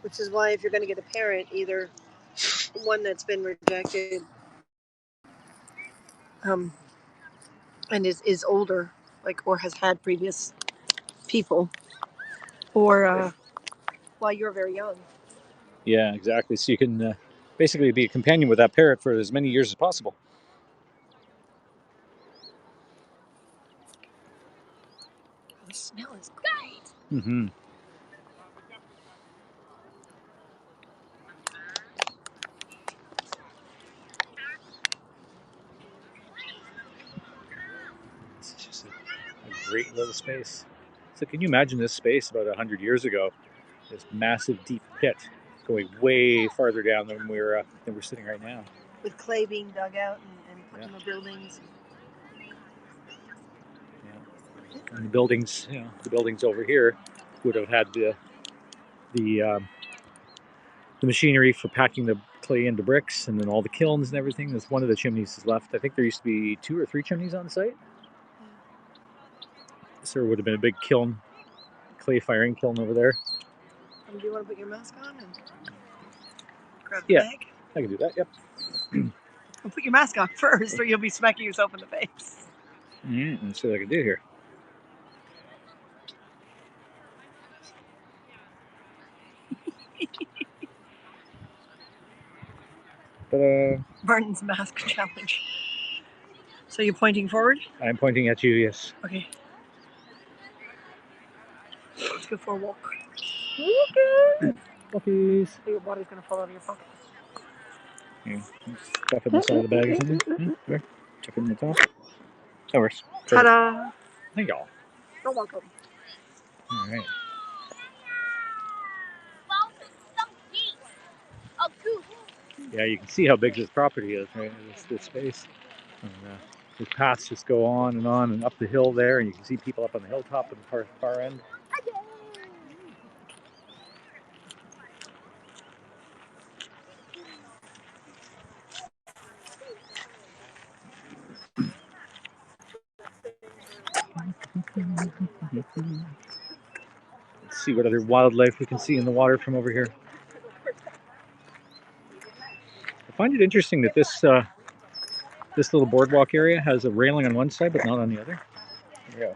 Which is why if you're going to get a parrot, either one that's been rejected and is older, like, or has had previous people, or while you're very young. Yeah, exactly. So you can basically be a companion with that parrot for as many years as possible. The smell is great. Mm-hmm. It's just a great little space. So can you imagine this space about 100 years ago? This massive deep pit going way farther down than we're sitting right now. With clay being dug out and put in the buildings. Yeah. And the buildings, the buildings over here would have had the machinery for packing the clay into bricks, and then all the kilns and everything. There's one of the chimneys is left. I think there used to be 2 or 3 chimneys on site. So there would have been a big kiln, clay firing kiln over there. Do you want to put your mask on and grab the bag? I can do that, yep. Well, put your mask on first, or you'll be smacking yourself in the face. Let's see what I can do here. Martin's mask challenge. So you're pointing forward? I'm pointing at you, yes. Okay. Let's go for a walk. Walkies. Your body's going to fall out of your pocket. Yeah. Stuff it in the side of the bag or something. There. Chuck it in the top. That works. Ta-da! Thank y'all. You're welcome. All right. Yeah, you can see how big this property is, right? This space. And, the paths just go on and up the hill there, and you can see people up on the hilltop at the far end. Let's see what other wildlife we can see in the water from over here. I find it interesting that this little boardwalk area has a railing on one side but not on the other. There you go.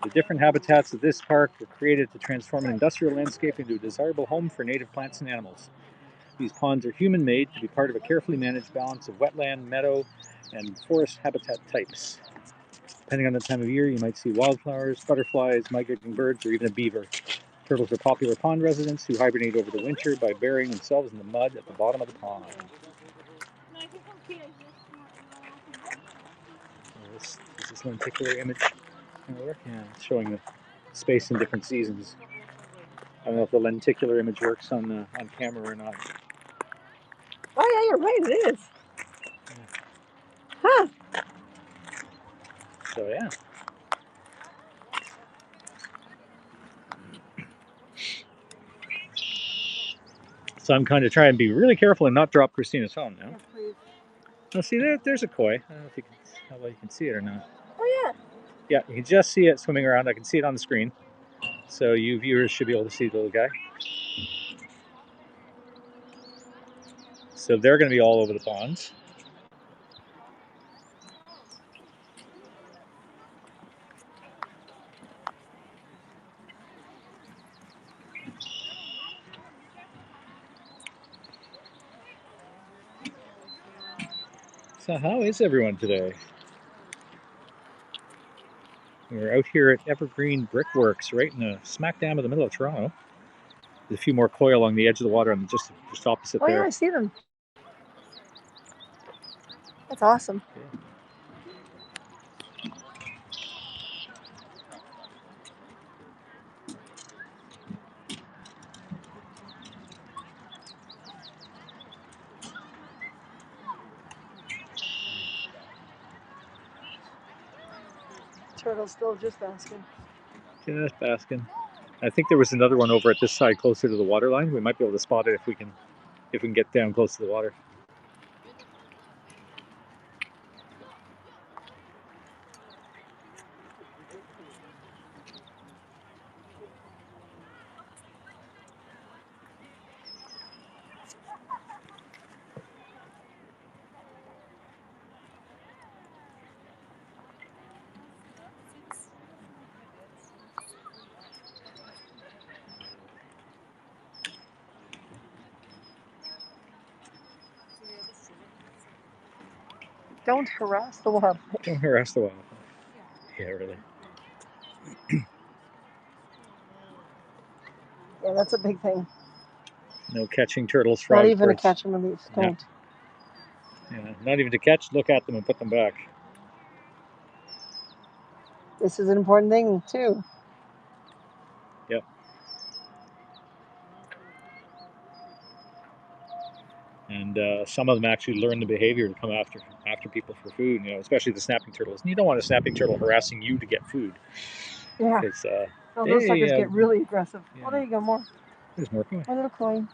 The different habitats of this park were created to transform an industrial landscape into a desirable home for native plants and animals. These ponds are human-made to be part of a carefully managed balance of wetland, meadow, and forest habitat types. Depending on the time of year, you might see wildflowers, butterflies, migrating birds, or even a beaver. Turtles are popular pond residents who hibernate over the winter by burying themselves in the mud at the bottom of the pond. Is this lenticular image going to work? Yeah, it's showing the space in different seasons. I don't know if the lenticular image works on camera or not. Oh yeah, you're right. It is. Huh. So yeah. So I'm kind of trying to be really careful and not drop Christina's phone now. Yeah, please. Now see there's a koi. I don't know if you can, how well you can see it or not. Oh yeah. Yeah, you can just see it swimming around. I can see it on the screen. So you viewers should be able to see the little guy. So they're going to be all over the ponds. So how is everyone today? We're out here at Evergreen Brickworks, right in the smack dab in the middle of Toronto. There's a few more koi along the edge of the water and just opposite there. Oh yeah, I see them. That's awesome. Yeah. Turtle's still just basking. Just basking. I think there was another one over at this side closer to the water line. We might be able to spot it if we can get down close to the water. Don't harass the wildlife. Don't harass the wildlife. Yeah, really. Yeah, that's a big thing. No catching turtles, frogs, Not even birds. a catch and release. Yeah. Don't. Yeah, not even to catch, look at them and put them back. This is an important thing too. Yep. And some of them actually learn the behavior to come after people for food. You know, especially the snapping turtles. And you don't want a snapping turtle harassing you to get food. Yeah. Because Those suckers get really aggressive. Yeah. Oh, there you go, more. There's more. My little coin.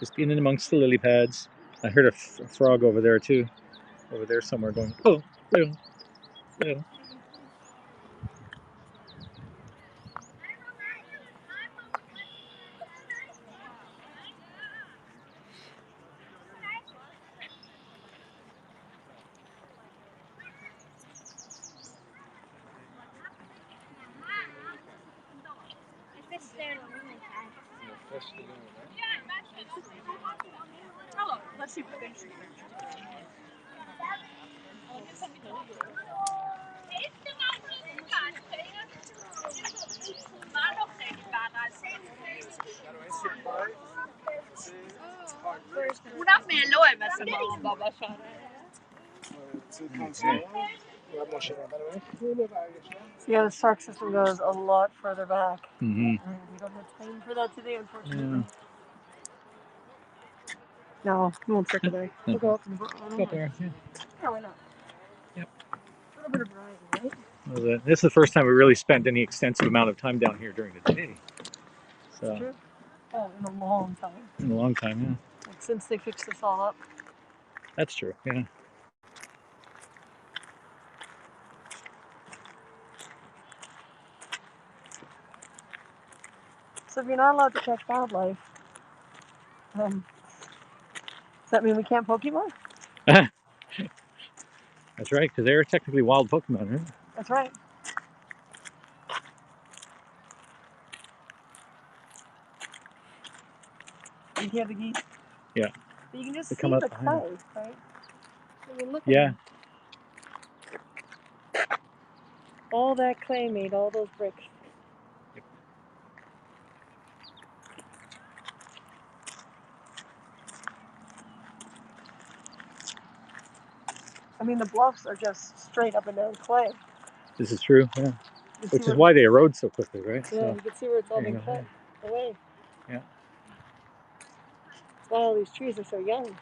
Just in and amongst the lily pads. I heard a frog over there too. Over there somewhere going, oh, little, little. Yeah, the Stark system goes a lot further back. Mm-hmm. We don't have time for that today, unfortunately. Yeah. No, we won't circle back. We'll go up in the Go up there. Yeah. Yeah, why not? Yep. A little bit of variety, right? Well, this is the first time we really spent any extensive amount of time down here during the day. So. True. Oh, in a long time. In a long time, yeah. Like since they fixed this all up. That's true, yeah. So if you're not allowed to catch wildlife, does that mean we can't Pokemon? That's right, because they're technically wild Pokemon, right? That's right. You hear the geese? Yeah. But you can just They see come up the behind clay, right? So you look Yeah. all that clay made all those bricks. Yep. I mean, the bluffs are just straight up and down clay. This is true, yeah. You Which see is why they erode so quickly, right? Yeah, So, you can see where it's all there you been go, cut away. Yeah. That's why all these trees are so young.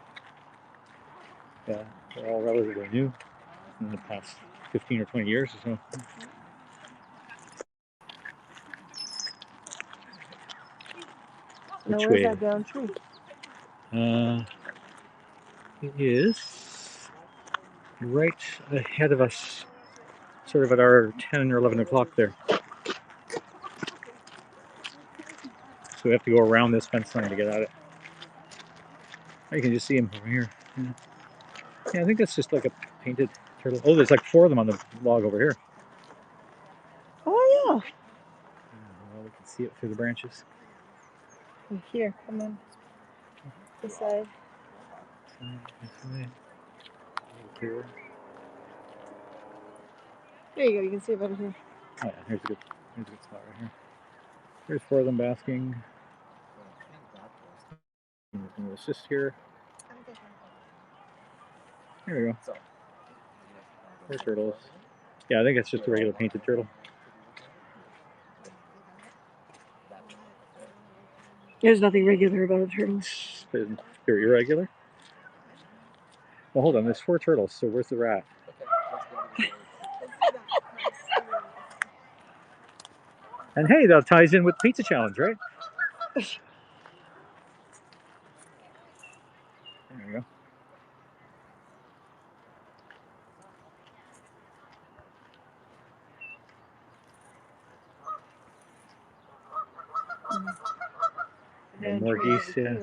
Yeah, they're all relatively new in the past 15 or 20 years or so. Now, Which where's way? that down tree? It is right ahead of us, sort of at our 10 or 11 o'clock there. So we have to go around this fence line to get at it. You can just see him from here. Yeah, I think that's just like a painted turtle. Oh, there's like 4 of them on the log over here. Oh, yeah. Well, we can see it through the branches. Here, come on. This side. Here. There you go, you can see it better here. Oh, yeah, here's a good spot right here. There's 4 of them basking. It's just here. There we go. 4 turtles. Yeah, I think it's just a regular painted turtle. There's nothing regular about a turtle. They're irregular? Well, hold on. There's 4 turtles, so where's the rat? And hey, that ties in with the pizza challenge, right? There we go. And more geese, yeah.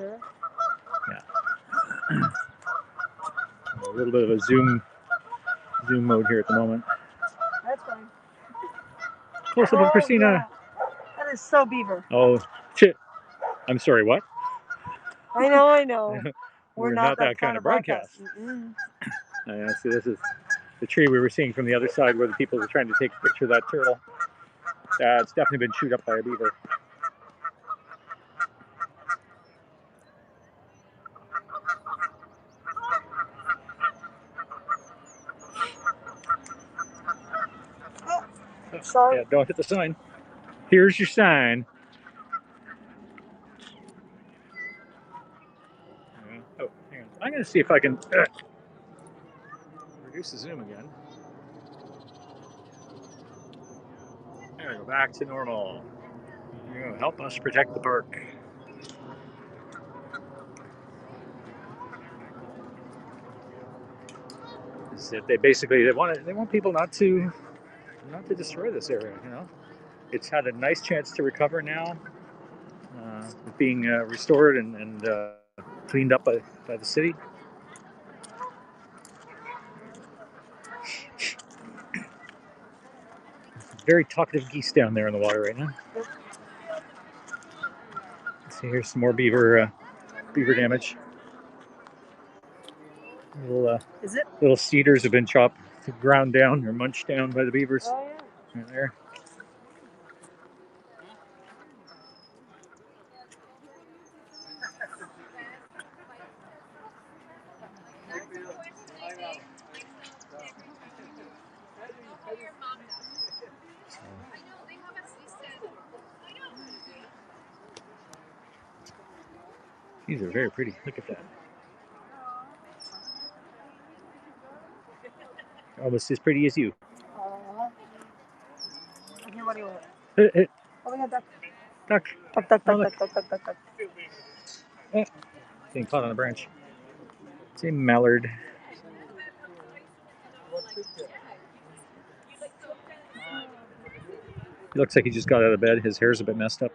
Yeah. A little bit of a zoom mode here at the moment. That's fine. Close up of Christina. Yeah. That is so beaver. Oh, shit. I'm sorry, what? I know. We're not that kind of broadcast. See, this is the tree we were seeing from the other side where the people were trying to take a picture of that turtle. It's definitely been chewed up by a beaver. Sorry. Yeah, don't hit the sign. Here's your sign. Oh, hang on. I'm going to see if I can reduce the zoom again. There we go, back to normal. There we go. Help us protect the park. They basically they want people not to destroy this area. You know, it's had a nice chance to recover now, being restored and cleaned up by the city. Very talkative geese down there in the water right now. See, here's some more beaver damage. Little cedars have been chopped, ground down, or munched down by the beavers. Oh, yeah. Right there. These are very pretty. Look at that. Almost as pretty as you. Here, what do you want? Oh, we got duck. Duck. Duck. Getting caught on a branch. It's a mallard. He looks like he just got out of bed. His hair's a bit messed up.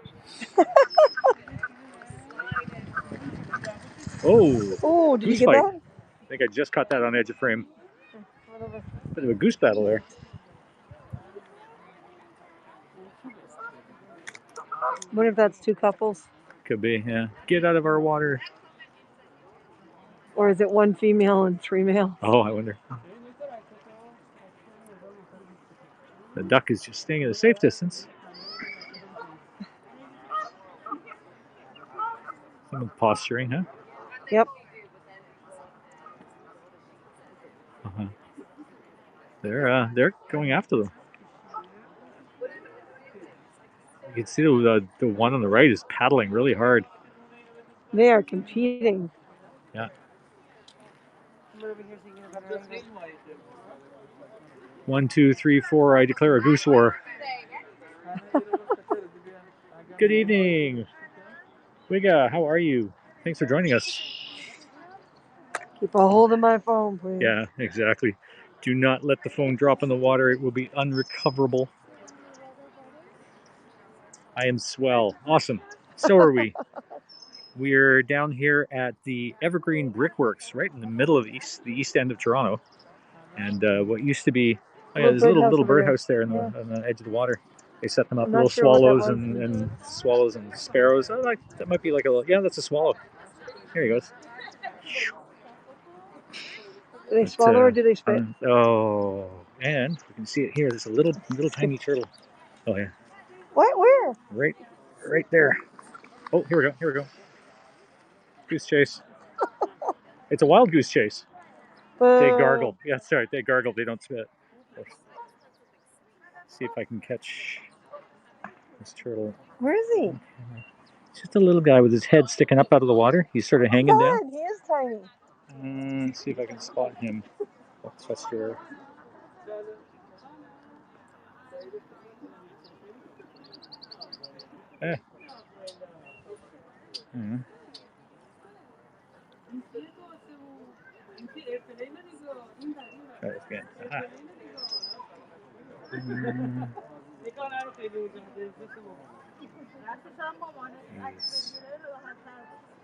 Oh, did you get that? I think I just caught that on edge of frame. Bit of a goose battle there. What if that's two couples? Could be, yeah. Get out of our water. Or is it one female and three males? Oh, I wonder. The duck is just staying at a safe distance. Some posturing, huh? Yep. Uh-huh. They're going after them. You can see the one on the right is paddling really hard. They are competing. Yeah. I'm over here thinking about our angle. 1, 2, 3, 4. I declare a goose war. Good evening, Wigga. How are you? Thanks for joining us. Keep a hold of my phone, please. Yeah, exactly. Do not let the phone drop in the water. It will be unrecoverable. I am swell. Awesome. So are we. We're down here at the Evergreen Brickworks, right in the middle of the east end of Toronto. And what used to be, there's a little birdhouse there on the edge of the water. They set them up, little swallows and swallows and sparrows. That might be like that's a swallow. Here he goes. Do they swallow or do they spit? And you can see it here. There's a little tiny turtle. Oh yeah. What? Where? Right there. Oh, here we go. Goose chase. It's a wild goose chase. They gargle. Yeah, sorry. They gargle. They don't spit. Let's see if I can catch this turtle. Where is he? Just a little guy with his head sticking up out of the water. He's sort of hanging down. He is tiny. Let's see if I can spot him. That's faster. Again.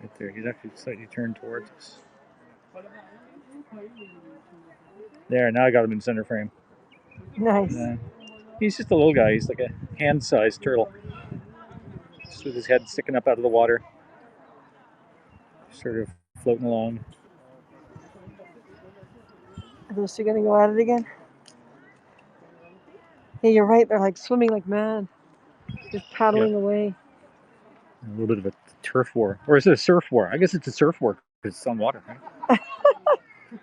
Right there. He's actually slightly turned towards us. There, now I got him in center frame. Nice. He's just a little guy. He's like a hand-sized turtle. Just with his head sticking up out of the water. Sort of floating along. those two gonna go at it again? Yeah, you're right. They're like swimming like mad, just paddling away. A little bit of a turf war, or is it a surf war? I guess it's a surf war because it's on water, right?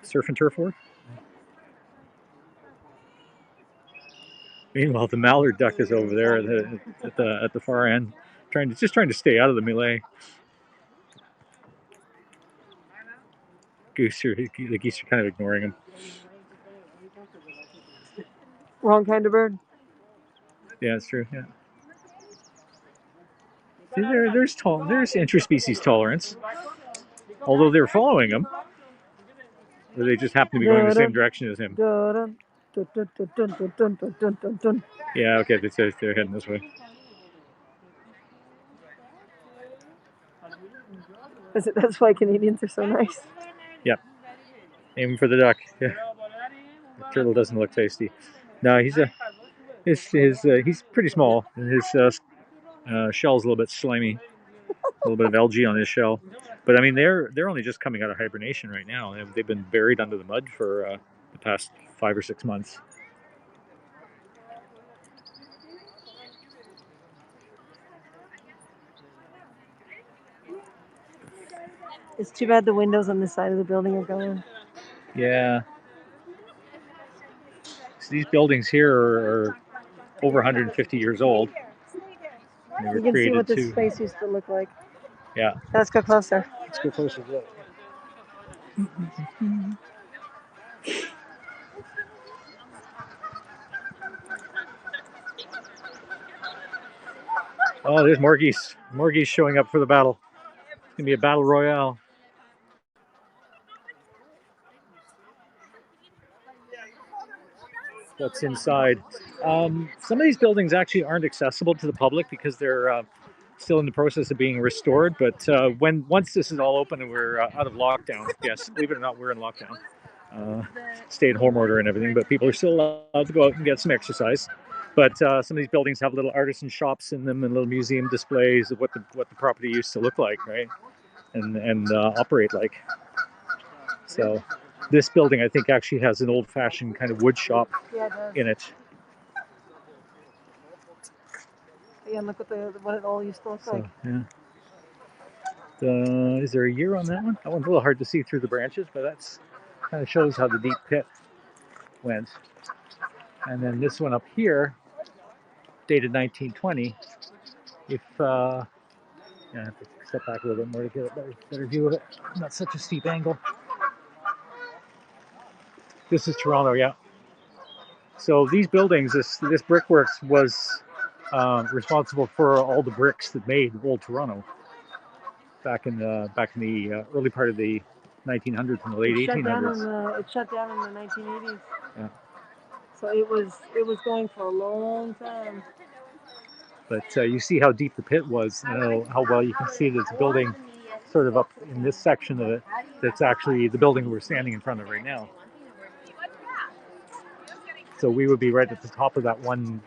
Surf and turf war. Meanwhile, the mallard duck is over there at the far end, trying to stay out of the melee. The geese are kind of ignoring him. Wrong kind of bird. Yeah, it's true. Yeah. See, there's interspecies tolerance, although they're following him, or they just happen to be going the same direction as him. Yeah, okay, they're heading this way. That's why Canadians are so nice. Yep. Aiming for the duck. Yeah. The turtle doesn't look tasty. No, he's pretty small, and his shell's a little bit slimy, a little bit of algae on his shell. But I mean, they're only just coming out of hibernation right now. They've been buried under the mud for the past 5 or 6 months. It's too bad the windows on this side of the building are gone. Yeah. So these buildings here are over 150 years old. You can see what this space used to look like. Yeah. Let's go closer. Let's go closer. Oh, there's more geese. More geese showing up for the battle. It's going to be a battle royale. What's inside? Some of these buildings actually aren't accessible to the public because they're still in the process of being restored. But once this is all open and we're out of lockdown, yes, believe it or not, we're in lockdown. Stay-at-home order and everything, but people are still allowed to go out and get some exercise. But some of these buildings have little artisan shops in them and little museum displays of what the property used to look like, right? And operate like. So this building, I think, actually has an old-fashioned kind of wood shop in it. Yeah, look what it all used to look like. Yeah. Is there a year on that one? That one's a little hard to see through the branches, but that's kind of shows how the deep pit went. And then this one up here, dated 1920. If I have to step back a little bit more to get a better view of it. Not such a steep angle. This is Toronto, yeah. So these buildings, this brickworks was responsible for all the bricks that made old Toronto back in the early part of the 1900s and the late 1800s. It shut down in the 1980s. Yeah. So it was going for a long time. But you see how deep the pit was, how well you can see this building sort of up in this section of it. That's actually the building we're standing in front of right now. So we would be right at the top of that one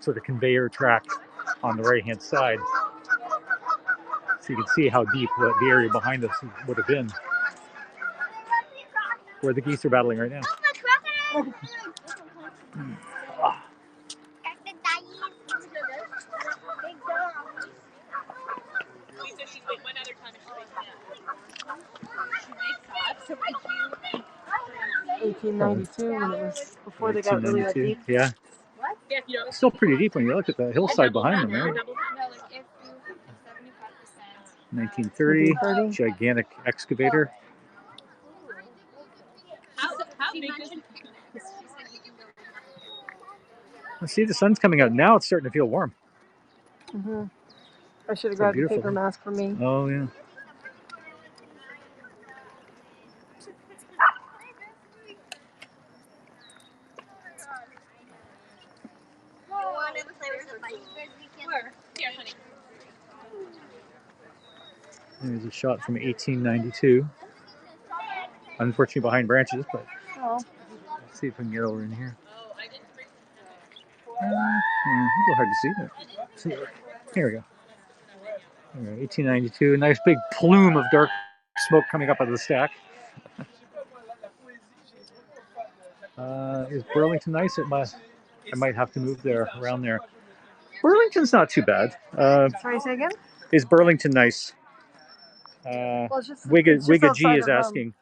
sort of conveyor track on the right-hand side. So you can see how deep the area behind us would have been. Where the geese are battling right now. $18.92 when it was before they got really that deep. Yeah. It's still pretty deep when you look at the hillside behind them, right? 1930, gigantic excavator. Let's see, the sun's coming out now. It's starting to feel warm. Mm-hmm. I should have grabbed a paper mask for me. Oh yeah. There's a shot from 1892. Unfortunately behind branches, but let's see if we can get over in here. It's a little hard to see there. Here we go. 1892. Nice big plume of dark smoke coming up out of the stack. Is Burlington nice? I might have to move there, around there. Burlington's not too bad. Sorry, say again? Is Burlington nice? Well, it's just Wigga G outside is of asking.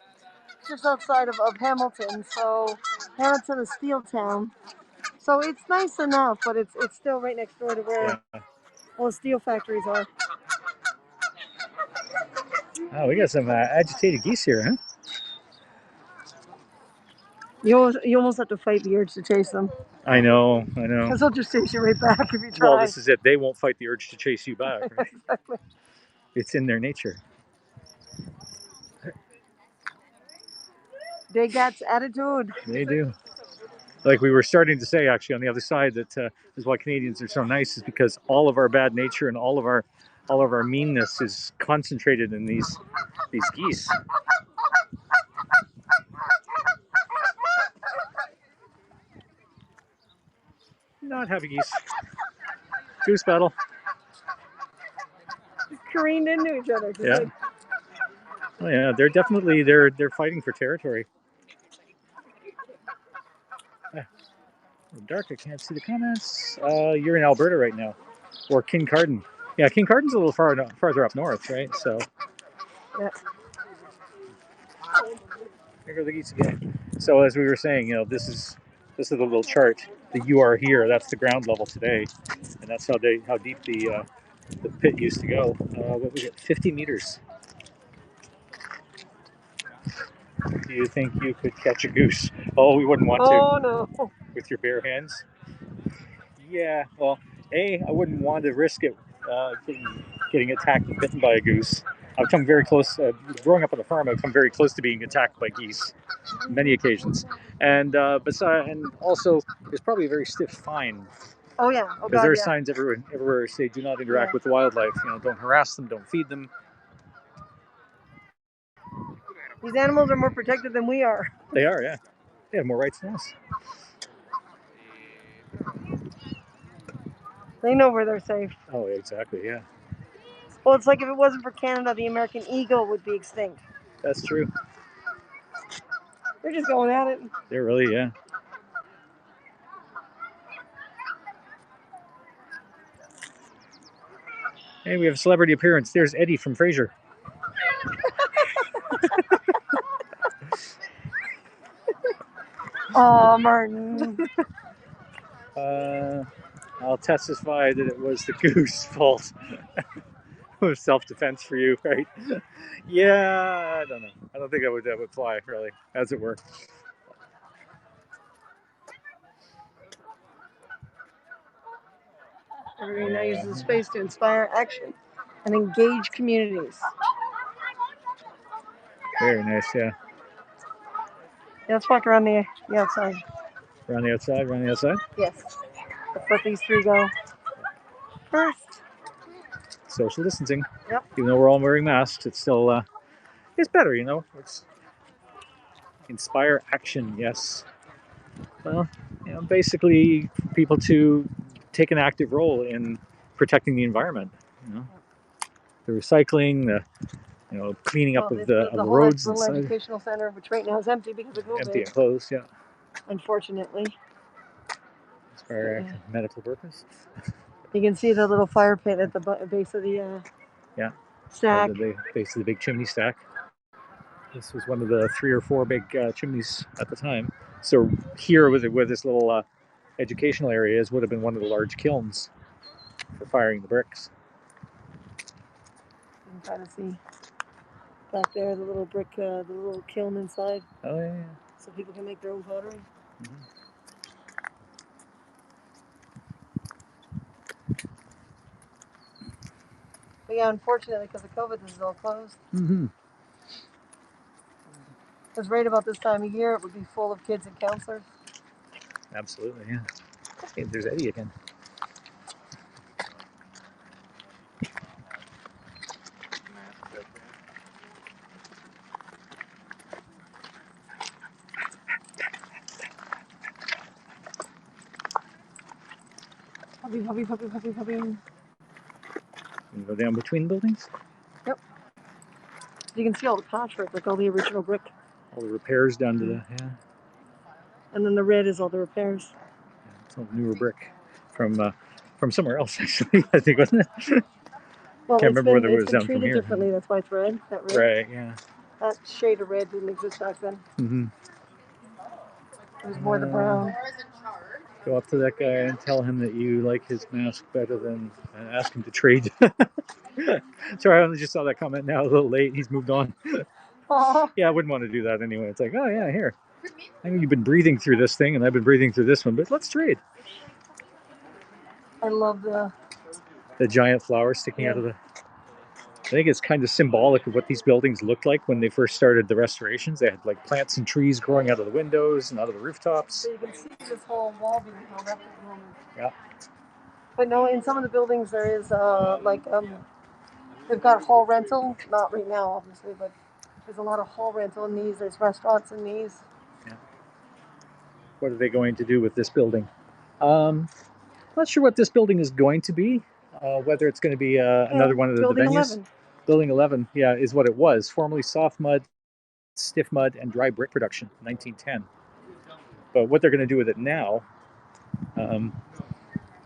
just outside of Hamilton. So Hamilton is steel town. So it's nice enough, but it's still right next door to where all the steel factories are. Oh, we got some agitated geese here, huh? You almost have to fight the urge to chase them. I know. Because they'll just chase you right back if you try. Well, this is it. They won't fight the urge to chase you back. Right? Exactly. It's in their nature. They got attitude. They do. Like we were starting to say, actually, on the other side, that is why Canadians are so nice, is because all of our bad nature and all of our meanness is concentrated in these geese. Not happy geese. Goose battle. Careened into each other. Yeah. Oh yeah, they're definitely they're fighting for territory. Dark, I can't see the comments. You're in Alberta right now, or Kincardine. Yeah, Kincardines a little farther up north, right? So. Yeah. Here go the geese again. So as we were saying, this is the little chart. The you are here. That's the ground level today, and that's how deep the pit used to go. What was it? 50 meters. Do you think you could catch a goose? Oh, we wouldn't want to. Oh no. With your bare hands. Yeah. Well, I wouldn't want to risk it getting attacked and bitten by a goose. I've come very close. Growing up on the farm, I've come very close to being attacked by geese, many occasions. And and also, there's probably a very stiff fine. Oh yeah. Oh Because god. there are Yeah. signs everywhere say do not interact with wildlife. Don't harass them, don't feed them. These animals are more protected than we are. They are, yeah. They have more rights than us. They know where they're safe. Oh, exactly, yeah. Well, it's like if it wasn't for Canada, the American eagle would be extinct. That's true. They're just going at it. They're really, yeah. Hey, we have a celebrity appearance. There's Eddie from Frasier. Oh, Martin. I'll testify that it was the goose fault. It was self-defense for you, right? Yeah, I don't know. I don't think that would fly, really, as it were. Everybody now uses the space to inspire action and engage communities. Very nice, yeah. Yeah, let's walk around the outside. Around the outside? Yes. Let's let these three go first. Social distancing. Yep. Even though we're all wearing masks, it's still it's better, It's inspire action, yes. Well, basically people to take an active role in protecting the environment. The recycling, the cleaning up of the roads little inside. educational center, which right now is empty because of COVID. Empty and closed, yeah. Unfortunately. For medical purpose. You can see the little fire pit at the base of the stack. The base of the big chimney stack. This was one of the 3 or 4 big chimneys at the time. So here, with this little educational areas, would have been one of the large kilns for firing the bricks. You can kind of see back there the little brick, the little kiln inside. Oh yeah. So people can make their own pottery. Mm-hmm. But yeah, unfortunately, because of COVID, this is all closed. Mm-hmm. Because right about this time of year, it would be full of kids and counselors. Absolutely, yeah. Hey, there's Eddie again. Puppy. You go down between buildings? Yep. You can see all the patchwork, like all the original brick. All the repairs down to the, yeah. And then the red is all the repairs. It's all newer brick from somewhere else, actually, I think, wasn't it? Well, Can't remember whether it was it's been down from treated here. differently. That's why it's red. That red. Right, yeah. That shade of red didn't exist back then. Mm-hmm. It was more the brown. Go up to that guy and tell him that you like his mask better than ask him to trade. Sorry, I only just saw that comment now, a little late. He's moved on. Yeah, I wouldn't want to do that anyway. It's like, oh yeah, here. I know you've been breathing through this thing, and I've been breathing through this one, but let's trade. I love the giant flower sticking out of the. I think it's kind of symbolic of what these buildings looked like when they first started the restorations. They had like plants and trees growing out of the windows and out of the rooftops. So you can see this whole wall being held up at the moment. Yeah. But no, in some of the buildings there is they've got hall rental. Not right now, obviously, but there's a lot of hall rental in these. There's restaurants in these. Yeah. What are they going to do with this building? Not sure what this building is going to be. Whether it's going to be another one of the venues. 11. Building 11, yeah, is what it was. Formerly soft mud, stiff mud, and dry brick production, 1910. But what they're going to do with it now, I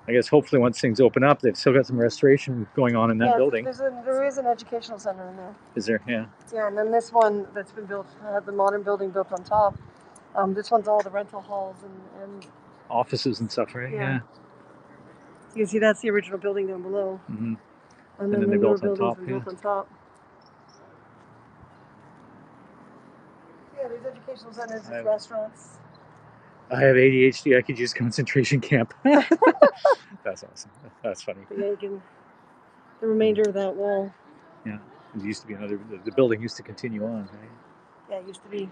guess hopefully once things open up, they've still got some restoration going on in that building. There is an educational center in there. Is there? Yeah. Yeah, and then this one that's been built, the modern building built on top. This one's all the rental halls and offices and stuff, right? Yeah. You can see that's the original building down below. Mm-hmm. And then the newer building's been built on top. Yeah, there's educational centers, there's restaurants. I have ADHD. I could use concentration camp. That's awesome. That's funny. But yeah, you can. The remainder of that wall. Yeah, it used to be another. The building used to continue on, right? Yeah, it used to be.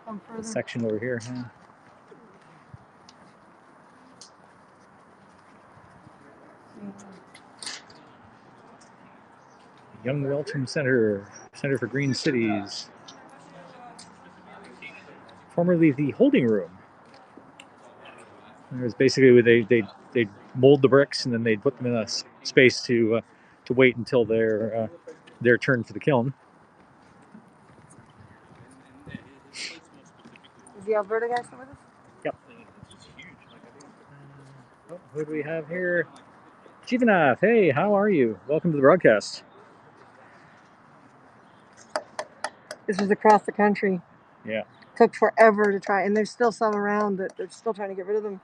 Come further. The section over here. Yeah. Young Welcome Center for Green Cities. Formerly the holding room. It was basically where they'd mold the bricks and then they'd put them in a space to wait until their turn for the kiln. Is the Alberta guy still with us? Yep. Who do we have here? Jivanath, hey, how are you? Welcome to the broadcast. This was across the country. Yeah. Took forever to try, and there's still some around that they're still trying to get rid of them.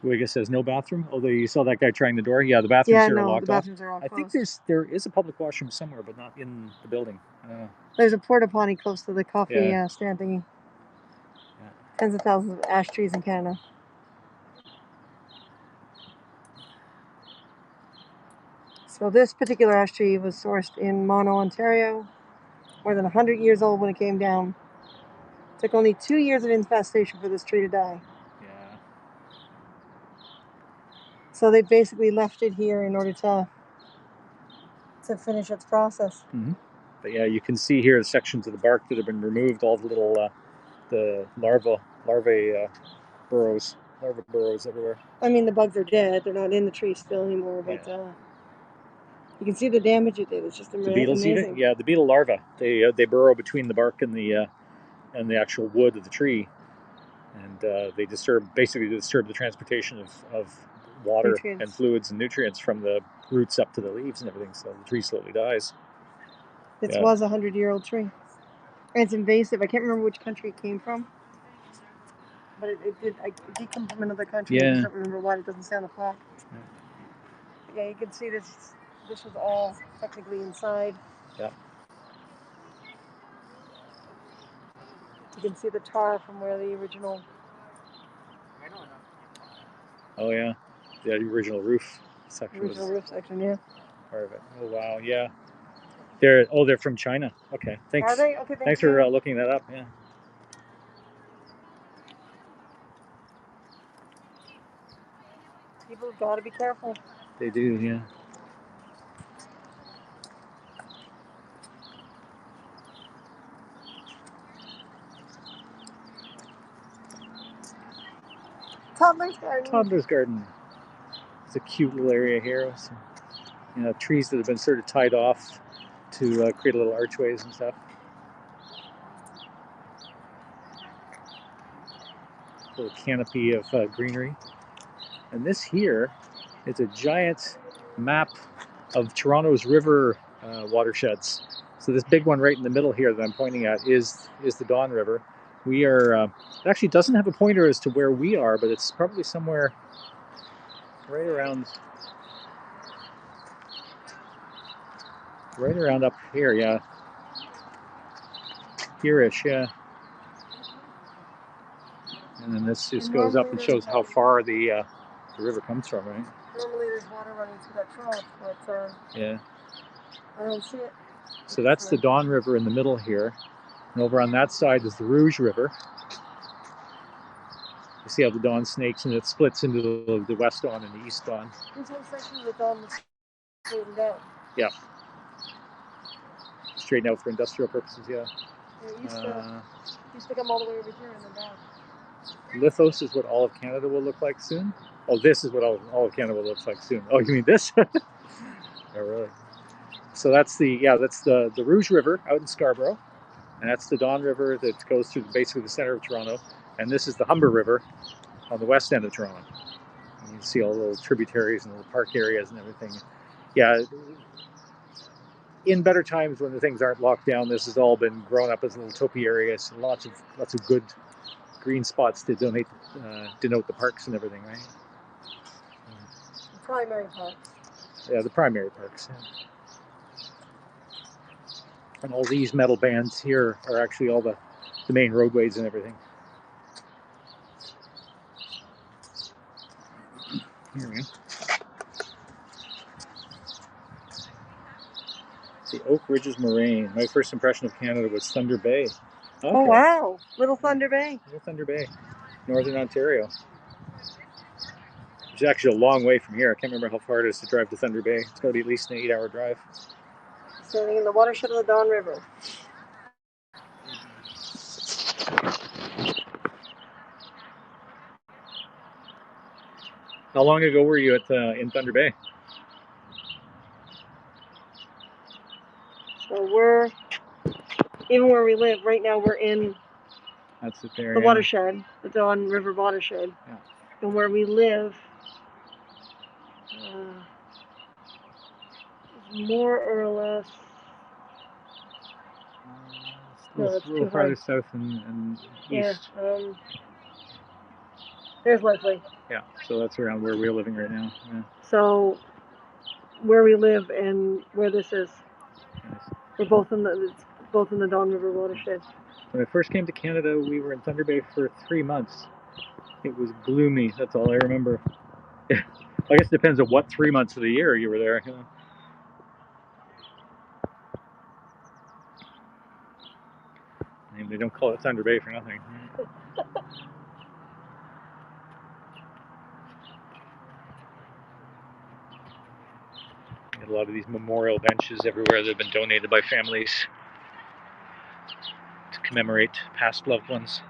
Wiga says no bathroom. Although you saw that guy trying the door. Yeah, the bathrooms are locked the bathrooms are all off. closed. I think there is a public washroom somewhere, but not in the building. There's a porta potty close to the coffee stand thingy. Yeah. Tens of thousands of ash trees in Canada. So this particular ash tree was sourced in Mono, Ontario. More than 100 years old when it came down. Took only 2 years of infestation for this tree to die. Yeah. So they basically left it here in order to finish its process. Mm-hmm. But yeah, you can see here the sections of the bark that have been removed, all the little the larvae burrows everywhere. I mean, the bugs are dead; they're not in the tree still anymore. But you can see the damage it did. It's just amazing. The beetles eat it. Yeah, the beetle larvae. They burrow between the bark and the actual wood of the tree, and they disturb the transportation of water nutrients. And fluids and nutrients from the roots up to the leaves and everything. So the tree slowly dies. This was a 100-year-old tree. And it's invasive. I can't remember which country it came from, but it did come from another country. I just don't remember why. It doesn't say on the plaque. Yeah, you can see this. This was all technically inside. Yeah. You can see the tar from where the original. Oh yeah, the original roof section. Roof section, yeah. Part of it. Oh wow, yeah. They're from China. Okay, thanks. Are they? Okay, thanks for looking that up. Yeah. People have got to be careful. They do, yeah. Toddler's garden. It's a cute little area here with some, trees that have been sort of tied off to create little archways and stuff. little canopy of greenery. And this here is a giant map of Toronto's river watersheds. So this big one right in the middle here that I'm pointing at is the Don River. We are, it actually doesn't have a pointer as to where we are, but it's probably somewhere right around up here, yeah. Here-ish, yeah. And then this just goes up and shows how far the river comes from, right? Normally there's water running through that trough, but yeah. I don't see it. So that's the Don River in the middle here. And over on that side is the Rouge River. You see how the Don snakes and it splits into the West Don and the East Don. This whole section of the Don was straightened out. Yeah. Straightened out for industrial purposes, yeah. It used to come all the way over here and then down. Lithos is what all of Canada will look like soon. Oh, this is what all of Canada will look like soon. Oh, you mean this? Oh, really? So that's the Rouge River out in Scarborough, and that's the Don River that goes through basically the center of Toronto, and this is the Humber River on the west end of Toronto. And you see all the little tributaries and little park areas and everything. Yeah, in better times when the things aren't locked down, this has all been grown up as little topiaries, so lots of good green spots to denote the parks and everything, right? The primary parks. Yeah, the primary parks. Yeah. And all these metal bands here are actually all the main roadways and everything. Here we go. The Oak Ridges Moraine. My first impression of Canada was Thunder Bay. Okay. Oh wow, Little Thunder Bay. Little Thunder Bay, Northern Ontario. Which is actually a long way from here. I can't remember how far it is to drive to Thunder Bay. It's got to be at least an 8-hour drive. Standing in the watershed of the Don River. How long ago were you in Thunder Bay? So even where we live right now, we're in That's it there, the watershed, the Don River watershed. Yeah. And where we live is more or less. It's a little farther south and east. Yeah. There's Leslie. Yeah, so that's around where we're living right now. Yeah. So where we live and where this is, Nice. we're both in the Don River watershed. When I first came to Canada, we were in Thunder Bay for 3 months. It was gloomy. That's all I remember. I guess it depends on what 3 months of the year you were there. You know? I mean, they don't call it Thunder Bay for nothing. A lot of these memorial benches everywhere that have been donated by families to commemorate past loved ones.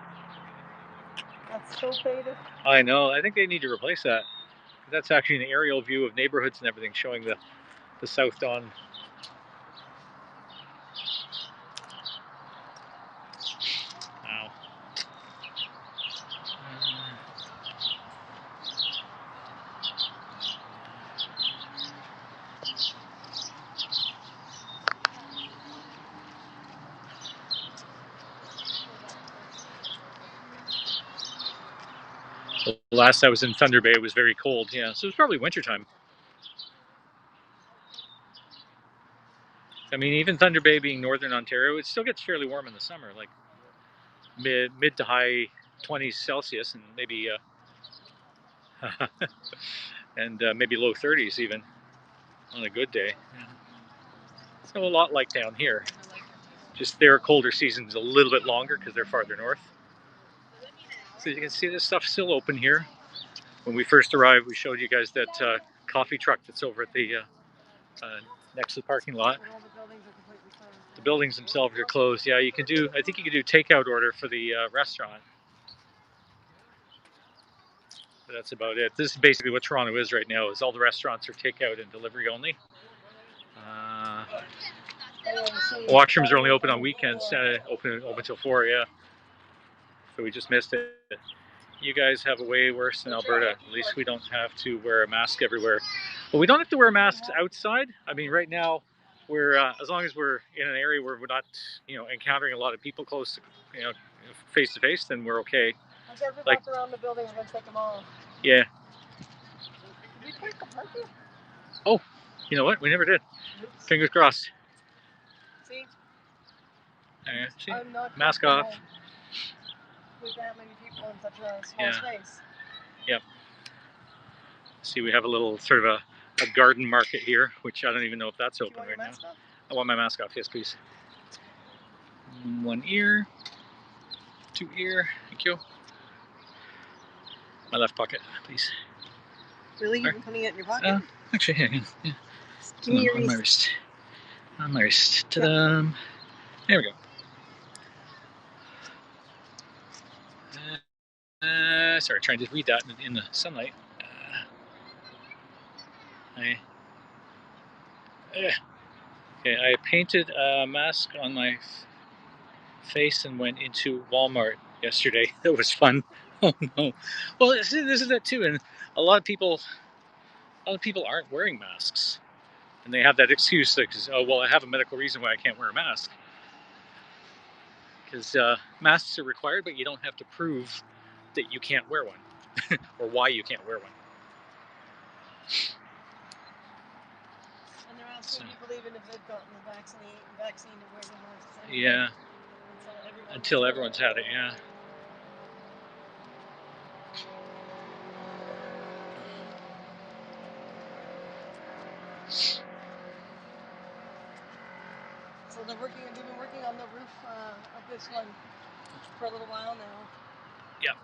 That's so faded. I know. I think they need to replace that. That's actually an aerial view of neighborhoods and everything, showing the South Don. Wow. The last I was in Thunder Bay, it was very cold. Yeah, so it was probably wintertime. I mean, even Thunder Bay being Northern Ontario, it still gets fairly warm in the summer, like mid to high 20s Celsius, and maybe maybe low 30s even on a good day. Yeah. So a lot like down here. Just their colder season's a little bit longer because they're farther north. So you can see this stuff's still open here. When we first arrived, we showed you guys that coffee truck that's over at the next to the parking lot. And all the buildings are completely closed. The buildings themselves are closed. Yeah, you can do. I think you can do takeout order for the restaurant. But that's about it. This is basically what Toronto is right now. Is all the restaurants are takeout and delivery only. Washrooms are only open on weekends. Open till 4. Yeah. So we just missed it. you guys have a way worse than Alberta. At least we don't have to wear a mask everywhere. But we don't have to wear masks outside. I mean, right now, we're as long as we're in an area where we're not, encountering a lot of people close to, face to face, then we're okay. As we walk around the building, we're gonna take them all. Yeah. Did we take the parking? Oh, you know what? We never did. Oops. Fingers crossed. See? See? I'm not mask off. With that many people in such a small space. Yep. See, we have a little sort of a garden market here, which I don't even know if that's open right now. Off? I want my mask off. Yes, please. One ear. Two ear. Thank you. My left pocket, please. Really? You've been putting it in your pocket? Actually, yeah. Give me your on my wrist. On my wrist. Ta-da! Yep. There we go. Sorry, trying to read that in the sunlight. I painted a mask on my face and went into Walmart yesterday. It was fun. Oh no. Well, this is that too, and a lot of people aren't wearing masks, and they have that excuse like, oh well, I have a medical reason why I can't wear a mask. Because masks are required, but you don't have to prove that you can't wear one or why you can't wear one. And they're asking people even if they've gotten the vaccine to wear the masks. Yeah. Until everyone's had it, yeah. So they've been working on the roof of this one for a little while now. Yep.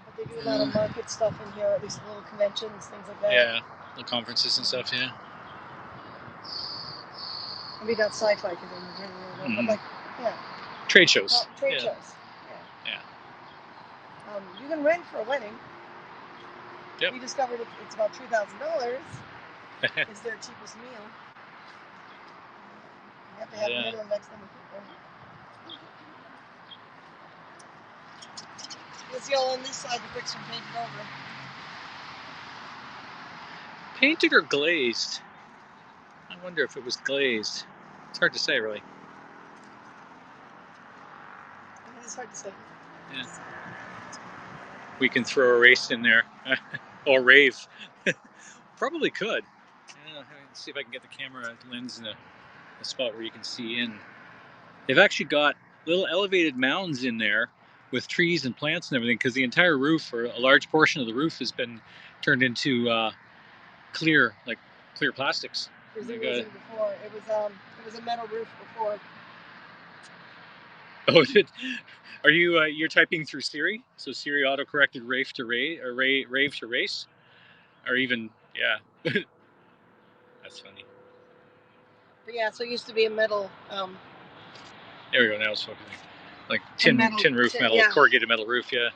But they do a lot of market stuff in here, at least little conventions, things like that. Yeah, the conferences and stuff, yeah. Maybe not sci-fi because but like, yeah. Trade shows. Trade shows. Yeah. You can rent for a wedding. Yep. We discovered it's about $3,000. Is their cheapest meal. You have to have a minimum X number of people. You see all on this side, the bricks are painted over. Painted or glazed? I wonder if it was glazed. It's hard to say, really. It's hard to say. Yeah. We can throw a race in there. Or rave. Probably could. Let's see if I can get the camera lens in a spot where you can see in. They've actually got little elevated mounds in there with trees and plants and everything, because the entire roof, or a large portion of the roof, has been turned into clear plastics. It wasn't before. It was a metal roof before. Oh, are you you're typing through Siri? So Siri auto-corrected rave to rave, or rave to race, or even That's funny. But yeah, so it used to be a metal. There we go. Now it's focusing. Like tin roof, metal, corrugated metal roof. Yeah.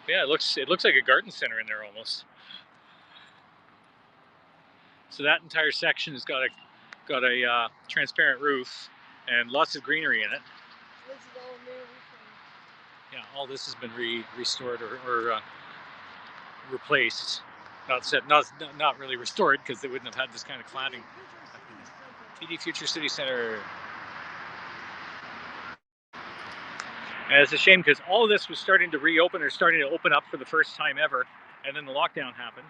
Yeah, it looks like a garden center in there almost. So that entire section has got a transparent roof and lots of greenery in it. This is all new roofing. Yeah, all this has been restored or replaced. Not really restored, because they wouldn't have had this kind of cladding. TD Future City Center. And it's a shame, because all of this was starting to reopen, or starting to open up for the first time ever, and then the lockdown happened.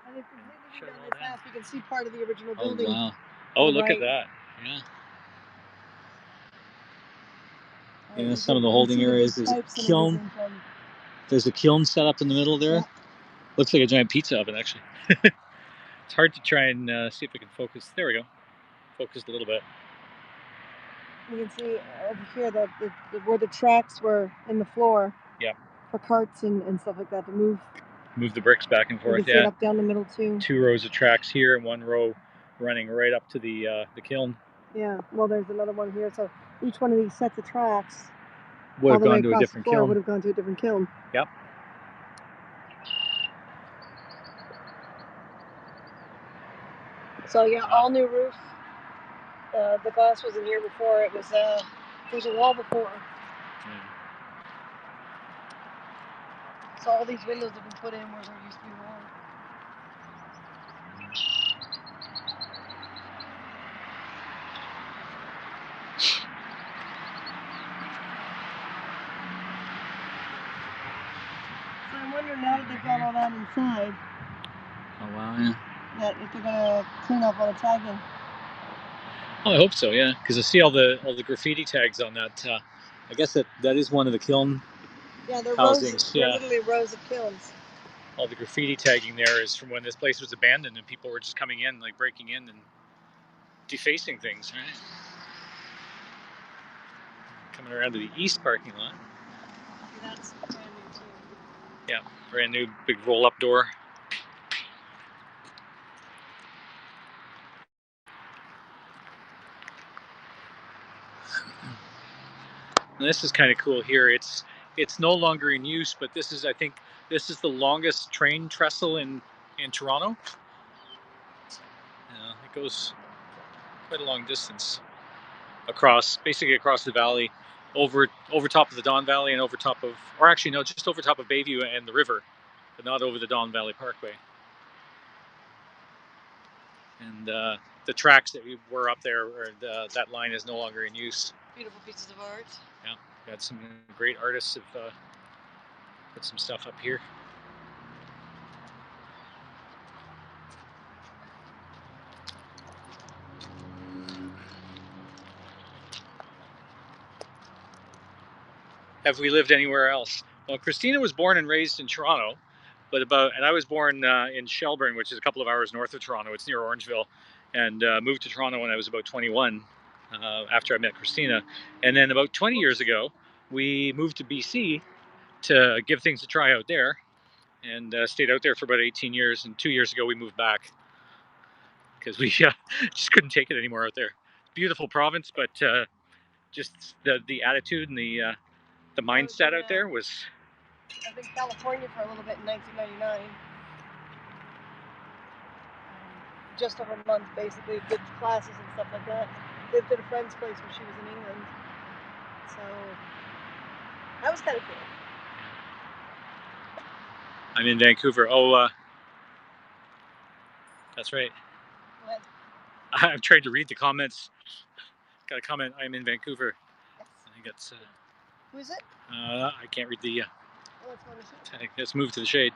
And it's completely redone this half. You can see part of the original building. Oh wow! Oh, look at that! Yeah. Yeah, some of the holding areas. There's a kiln. There's a kiln set up in the middle there. Yeah. Looks like a giant pizza oven, actually. It's hard to try and see if we can focus. There we go. Focused a little bit. You can see over here that where the tracks were in the floor. Yeah. For carts and stuff like that to move. Move the bricks back and forth. You can see it up down the middle too. 2 rows of tracks here, and 1 row running right up to the kiln. Yeah. Well, there's another one here. So each one of these sets of tracks would have gone to a different kiln. Would have gone to a different kiln. Yep. So yeah, all new roof. The glass wasn't here before. It was there's a wall before. So all these windows have been put in where there used to be a wall. So I wonder now that they've got all that inside. Oh wow, yeah. That if they're gonna clean up all the tagging. Oh, I hope so, yeah. Because I see all the graffiti tags on that. I guess that is one of the kiln. Yeah, they're housings. rows. They're literally rows of kilns. All the graffiti tagging there is from when this place was abandoned and people were just coming in, like breaking in and defacing things, right? Coming around to the east parking lot. That's brand new too. Yeah, brand new big roll-up door. And this is kind of cool here. It's no longer in use, but this is, I think, this is the longest train trestle in Toronto. It goes quite a long distance basically across the valley, over top of the Don Valley and over top of, or actually no, just over top of Bayview and the river, but not over the Don Valley Parkway. And the tracks that were up there, that line is no longer in use. Beautiful pieces of art. Yeah, got some great artists have put some stuff up here. Have we lived anywhere else? Well, Christina was born and raised in Toronto, and I was born in Shelburne, which is a couple of hours north of Toronto. It's near Orangeville, and moved to Toronto when I was about 21 after I met Christina. And then about 20 years ago, we moved to BC to give things a try out there, and stayed out there for about 18 years. And 2 years ago, we moved back because we just couldn't take it anymore out there. Beautiful province, but just the attitude and the mindset out there was. I was in California for a little bit in 1999. Just over a month, basically, did classes and stuff like that. Lived at a friend's place when she was in England. So that was kind of cool. I'm in Vancouver. Oh, that's right. What? I'm trying to read the comments. Got a comment. I'm in Vancouver. Yes. I think that's. Who is it? I can't read the. Oh, it's one of you. Let's move to the shade.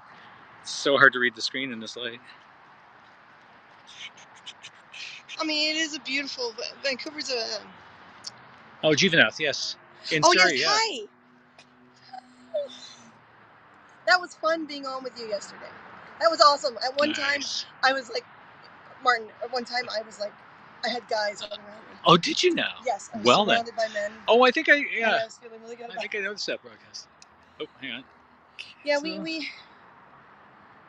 It's so hard to read the screen in this light. I mean, it is a beautiful. Vancouver's a. Oh, Juvenath, yes. In Oh Surrey, yes, yeah. hi. That was fun being on with you yesterday. That was awesome. At one time, I was like, Martin. At one time, I was like, I had guys all around me. Oh, did you now? Yes, I was well surrounded then. by men. Oh, I think I was feeling really good. I think I noticed that broadcast. Oh, hang on. Yeah, so. we.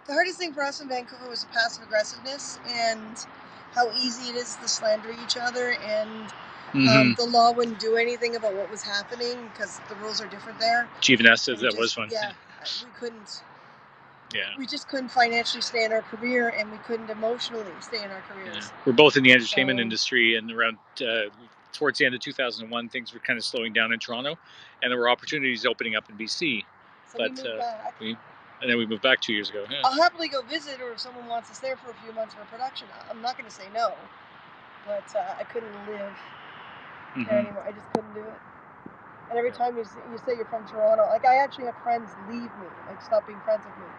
The hardest thing for us in Vancouver was the passive aggressiveness and how easy it is to slander each other, and the law wouldn't do anything about what was happening because the rules are different there. Juvenath says that was fun. Yeah, we couldn't. Yeah. We just couldn't financially stay in our career, and we couldn't emotionally stay in our careers. Yeah. We're both in the entertainment industry, and around towards the end of 2001, things were kind of slowing down in Toronto, and there were opportunities opening up in BC. So we moved back. And then we moved back 2 years ago. Yeah. I'll happily go visit, or if someone wants us there for a few months for production, I'm not going to say no. But I couldn't live there anymore. I just couldn't do it. And every time you say you're from Toronto, like I actually have friends leave me, like stop being friends with me,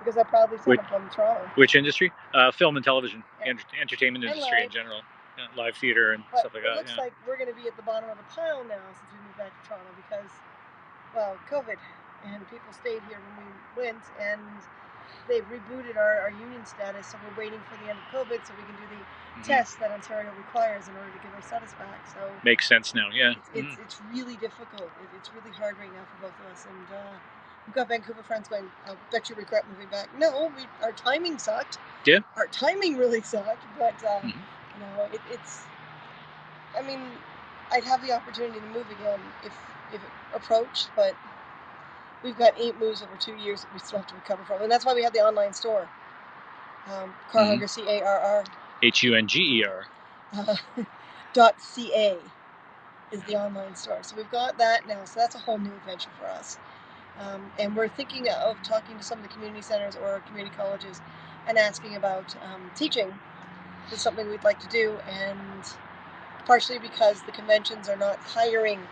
because I proudly say I'm from Toronto. Which industry? Film and television, entertainment industry in general, live theater and stuff like that. It looks like we're going to be at the bottom of the pile now since we moved back to Toronto because, well, COVID, and people stayed here when we went, and they've rebooted our union status, so we're waiting for the end of COVID so we can do the test that Ontario requires in order to give our status back. So makes sense now, yeah. It's really difficult. It's really hard right now for both of us, and we've got Vancouver friends going, I'll bet you regret moving back. No, our timing sucked. Yeah. Our timing really sucked, but you know, it's. I mean, I'd have the opportunity to move again if it approached, but we've got 8 moves over 2 years that we still have to recover from, and that's why we have the online store. Carhunger, CARR. HUNGER. .ca is the online store. So we've got that now. So that's a whole new adventure for us. And we're thinking of talking to some of the community centers or community colleges and asking about teaching. It's something we'd like to do, and partially because the conventions are not hiring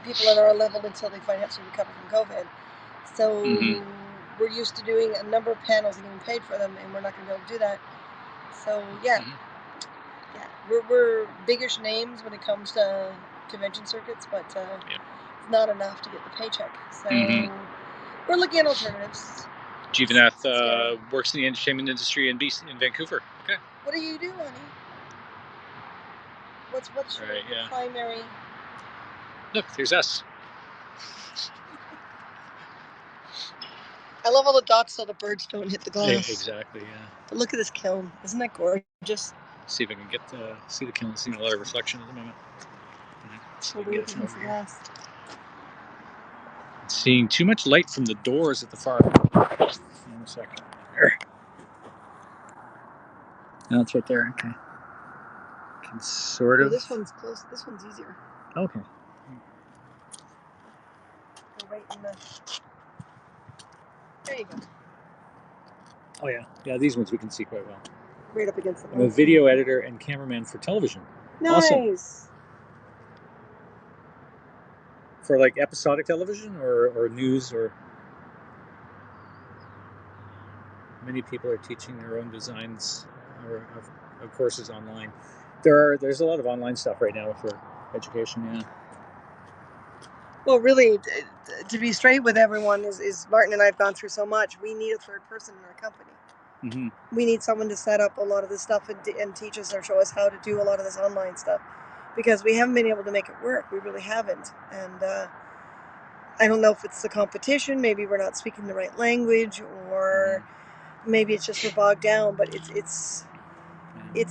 people at our level until they financially recover from COVID. So we're used to doing a number of panels and getting paid for them, and we're not going to be able to do that. So yeah, we're biggish names when it comes to convention circuits, but it's not enough to get the paycheck. So we're looking at alternatives. Jeevanath works in the entertainment industry in Vancouver. Okay. What do you do, honey? What's your primary? Look, there's us. I love all the dots so the birds don't hit the glass. Yeah, exactly, yeah. But look at this kiln. Isn't that gorgeous? See if I can get see the kiln. Seeing a lot of reflection at the moment. Seeing too much light from the doors at the far. In a second. There. No, it's right there. Okay. Can sort of. This one's close. This one's easier. Okay. Right in the. There you go. Oh yeah, yeah. These ones we can see quite well. Right up against the. I'm a video editor and cameraman for television. Nice. Awesome. For like episodic television or news or. Many people are teaching their own designs of courses online. There's a lot of online stuff right now for education. Yeah. Well, really, to be straight with everyone, is Martin and I have gone through so much. We need a third person in our company. We need someone to set up a lot of this stuff and teach us or show us how to do a lot of this online stuff, because we haven't been able to make it work. We really haven't. And I don't know if it's the competition. Maybe we're not speaking the right language, or maybe it's just we're bogged down. But it's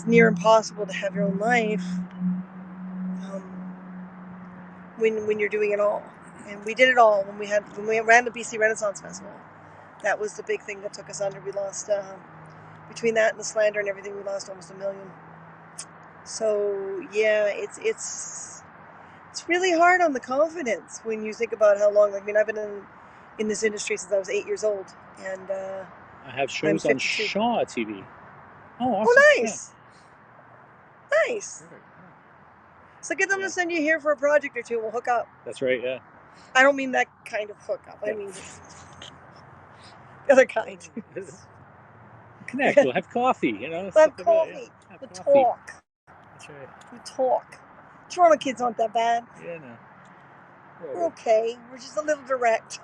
near impossible to have your own life when you're doing it all. And we did it all when we ran the BC Renaissance Festival. That was the big thing that took us under. We lost between that and the slander and everything, we lost almost $1 million. So yeah, it's really hard on the confidence when you think about how long. I mean, I've been in this industry since I was 8 years old, and I have shows on Shaw TV. Oh, awesome. Oh, nice. Yeah. Nice. Perfect. So get them to send you here for a project or two. We'll hook up. That's right. Yeah. I don't mean that kind of hookup. I mean the other kind. Connect. We'll have coffee. You know. We'll have coffee. We'll talk. That's right. We talk. Toronto kids aren't that bad. Yeah, no. We're okay. We're just a little direct.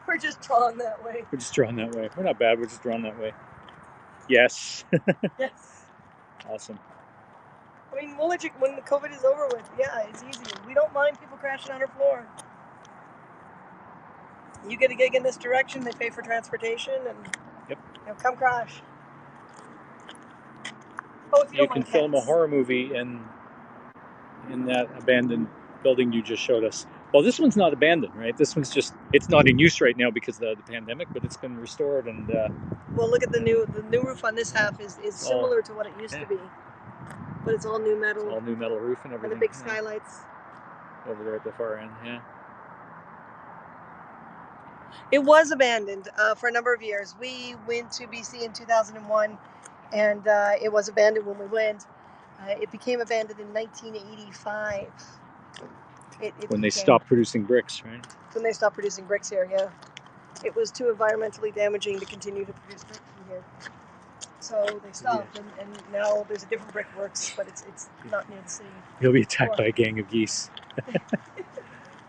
We're just drawn that way. We're not bad. We're just drawn that way. Yes. Yes. Awesome. I mean, we'll let you, when the COVID is over with, yeah, it's easy. We don't mind people crashing on our floor. You get a gig in this direction, they pay for transportation, and come crash. Oh, if you can film a horror movie in that abandoned building you just showed us. Well, this one's not abandoned, right? This one's just, it's not in use right now because of the pandemic, but it's been restored. And well, look at the new roof on this half is similar to what it used to be, but it's all new metal. It's all new metal roof and everything. And the big skylights over there at the far end. Yeah. It was abandoned for a number of years. We went to BC in 2001, and it was abandoned when we went. It became abandoned in 1985. When they stopped producing bricks, right? When they stopped producing bricks here, yeah. It was too environmentally damaging to continue to produce bricks from here. So they stopped, and now there's a different brickworks, but it's not near the city. You'll be attacked by a gang of geese.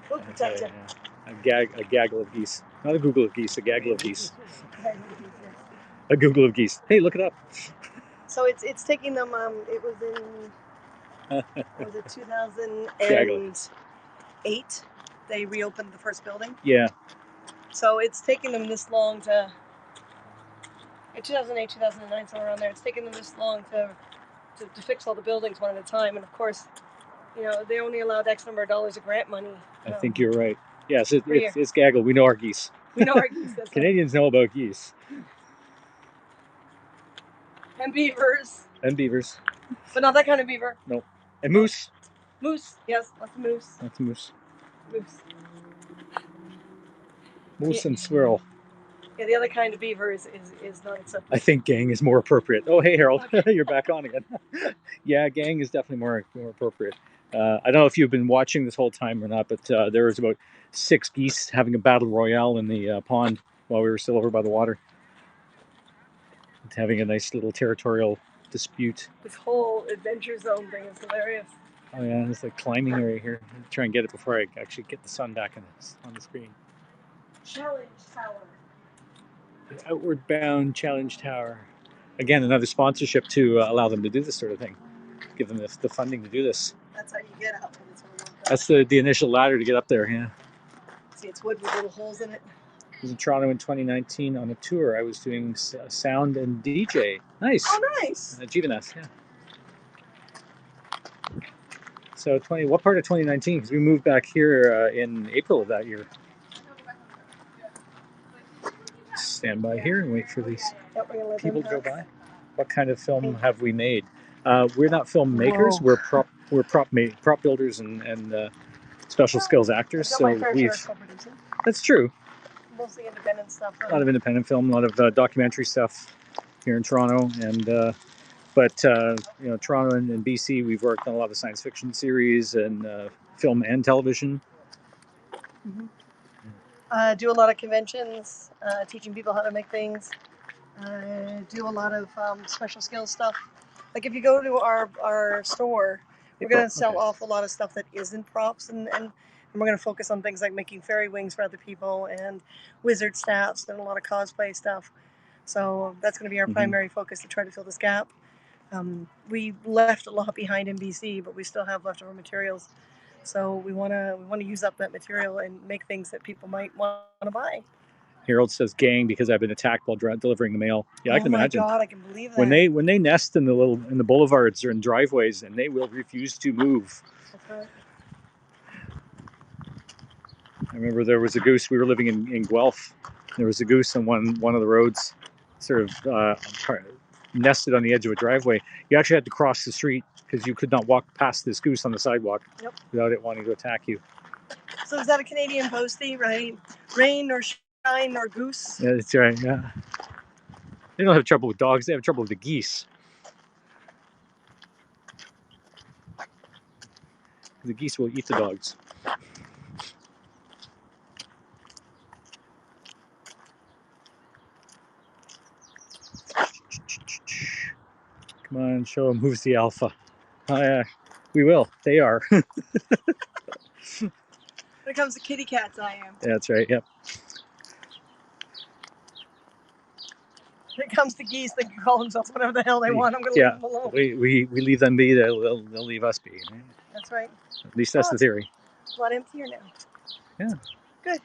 We'll protect you. A gaggle of geese. Not a Google of geese, a gaggle of geese. A Google of geese. Hey, look it up. So it's taking them, it was in, was it 2008? They reopened the first building. Yeah. So it's taken them this long to, in 2008, 2009, somewhere around there, it's taken them this long to fix all the buildings one at a time. And of course, they only allowed X number of dollars of grant money. I think you're right. Yes, it's gaggle. We know our geese. We know our geese. Canadians know about geese. And beavers. But not that kind of beaver. No. And moose. Moose, yes, lots of moose. Lots of moose. Moose. Moose and squirrel. Yeah, the other kind of beaver is not acceptable. I think gang is more appropriate. Oh, hey, Harold. Okay. You're back on again. Yeah, gang is definitely more appropriate. I don't know if you've been watching this whole time or not, but there was about 6 geese having a battle royale in the pond while we were still over by the water. Having a nice little territorial dispute. This whole adventure zone thing is hilarious. Oh yeah, it's like climbing area here. I'll try and get it before I actually get the sun back on the screen. Challenge Tower. The Outward Bound Challenge Tower. Again, another sponsorship to allow them to do this sort of thing. Give them the funding to do this. That's how you get up. That's the initial ladder to get up there, yeah. See, it's wood with little holes in it. I was in Toronto in 2019 on a tour. I was doing sound and DJ. Nice. Oh, nice. Givanas, yeah. So what part of 2019? Because we moved back here in April of that year. Stand by here and wait for these people to go by. What kind of film have we made? We're not filmmakers. Whoa. We're prop builders and special skills actors. So that's true. Mostly independent stuff. A lot of independent film, a lot of documentary stuff here in Toronto, and but Toronto and BC, we've worked on a lot of science fiction series and film and television. Mm-hmm. Do a lot of conventions, teaching people how to make things. Do a lot of special skills stuff. Like if you go to our store, we're going to sell off a lot of stuff that isn't props, and we're going to focus on things like making fairy wings for other people and wizard staffs and a lot of cosplay stuff. So that's going to be our primary focus to try to fill this gap. We left a lot behind in BC, but we still have leftover materials. So we want to use up that material and make things that people might want to buy. Harold says gang because I've been attacked while delivering the mail. Yeah, I can imagine. Oh my God, I can believe that. When they nest in the boulevards or in driveways, and they will refuse to move. That's right. I remember there was a goose. We were living in Guelph. There was a goose on one of the roads, sort of nested on the edge of a driveway. You actually had to cross the street because you could not walk past this goose on the sidewalk without it wanting to attack you. So is that a Canadian postie, right? Rain or shine or goose? Yeah, that's right. Yeah. They don't have trouble with dogs. They have trouble with the geese. The geese will eat the dogs. Come on, show them who's the alpha. We will. They are. When it comes to kitty cats, I am. That's right. Yep. When it comes to geese, they can call themselves whatever the hell they want. I'm going to leave them alone. We leave them be. They'll leave us be. Right? That's right. At least that's the theory. It's a lot emptier now. Yeah. Good.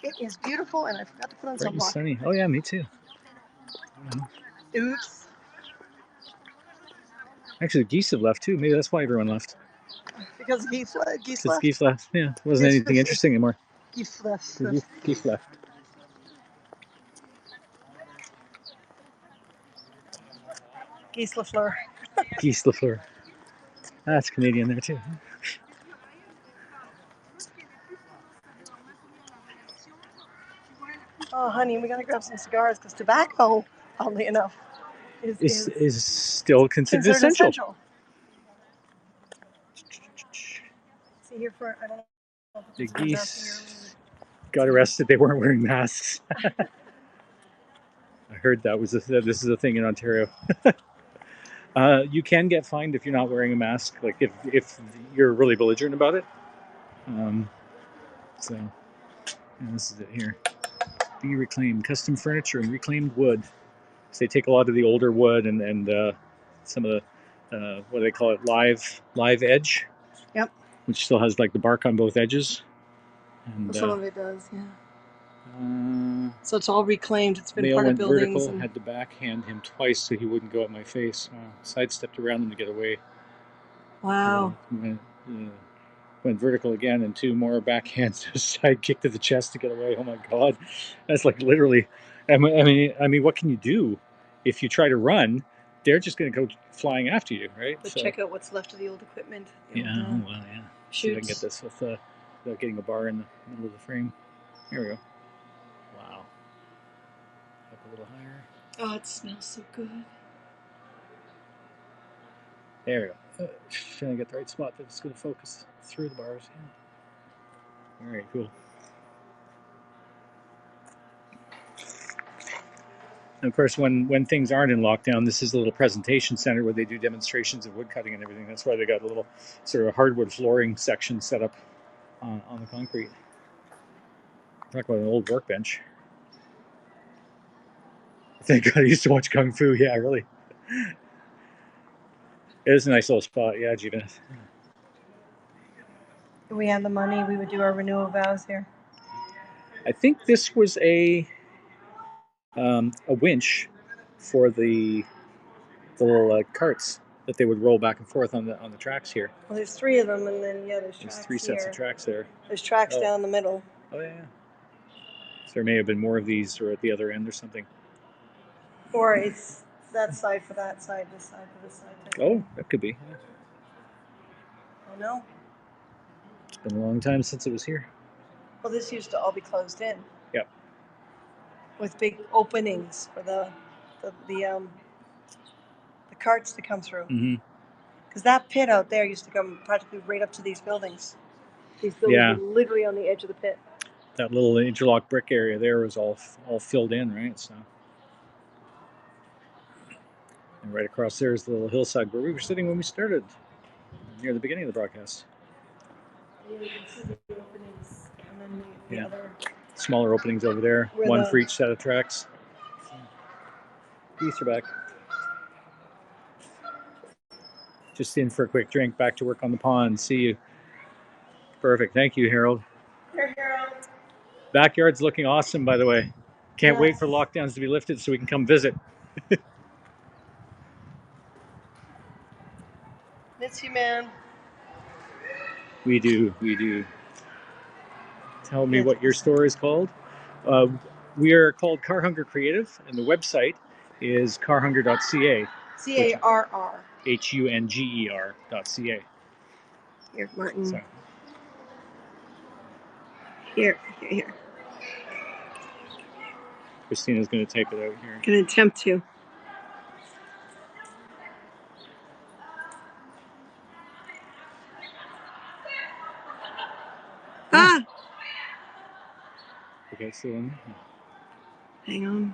It is beautiful, and I forgot to put on sunblock. Sunny. Oh yeah, me too. Oops. Actually, the geese have left too. Maybe that's why everyone left. Because geese left. Geese left. Yeah, it wasn't anything interesting anymore. Geese left. Geese left. Geese Lafleur. Geese Lafleur. That's Canadian there too. Oh, honey, we gotta grab some cigars because tobacco, oddly enough, is still considered essential. See here for I don't know. The geese got arrested. They weren't wearing masks. I heard this is a thing in Ontario. You can get fined if you're not wearing a mask, like if you're really belligerent about it. So this is it here. Be reclaimed, custom furniture and reclaimed wood. So they take a lot of the older wood and some of the what do they call it, live edge. Yep. Which still has like the bark on both edges. And some of it does, yeah. So it's all reclaimed. It's been part of buildings. Vertical, had to backhand him twice so he wouldn't go at my face. Sidestepped around him to get away. Wow. Went vertical again, and 2 more backhands, side kick to the chest to get away. Oh my God, that's like literally. I mean, what can you do if you try to run? they're just going to go flying after you, right? But check out what's left of the old equipment. Yeah, well, yeah. See if I can get this without getting a bar in the middle of the frame. Here we go. Wow. Up a little higher. Oh, it smells so good. There we go. Trying to get the right spot that's going to focus through the bars. Yeah. Very cool. And of course, when things aren't in lockdown, this is a little presentation center where they do demonstrations of wood cutting and everything. That's why they got a little sort of hardwood flooring section set up on the concrete. Talk about an old workbench. Thank God I used to watch Kung Fu. Yeah, really. It is a nice little spot. Yeah, Gina. If we had the money, we would do our renewal vows here. I think this was a winch for the little carts that they would roll back and forth on the tracks here. Well, there's 3 of them, and then there's tracks. There's 3 sets here. of tracks there. There's tracks down the middle. Oh yeah. So there may have been more of these, or at the other end, or something. Or it's that side for that side, this side for this side. Oh, that could be. Yeah. Oh no. It's been a long time since it was here. Well, this used to all be closed in. Yep. With big openings for the carts to come through. Mm-hmm. Because that pit out there used to come practically right up to these buildings. These buildings were literally on the edge of the pit. That little interlock brick area there was all filled in, right? So, and right across there is the little hillside where we were sitting when we started, near the beginning of the broadcast. Yeah, you can see the openings, and then the other smaller openings over there, one for each set of tracks. Geese are back. Just in for a quick drink, back to work on the pond. See you. Perfect. Thank you, Harold. Here, Harold. Backyard's looking awesome, by the way. Can't wait for lockdowns to be lifted so we can come visit. Miss you, man. We do. Tell me what your store is called. We are called Car Hunger Creative, and the website is carhunger.ca. CARR. HUNGER.ca. Here, Martin. So. Here. Christina's going to type it out here. Going to attempt to. Ah! Okay, so hang on.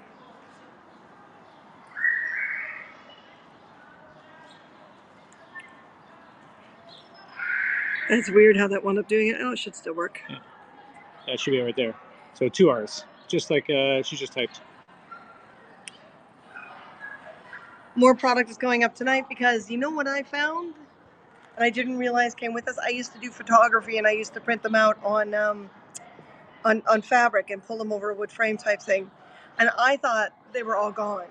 That's weird how that wound up doing it. Oh, it should still work. Yeah. That should be right there. So 2 R's, just like she just typed. More product is going up tonight because you know what I found? And I didn't realize came with us. I used to do photography and I used to print them out on fabric and pull them over a wood frame type thing. And I thought they were all gone.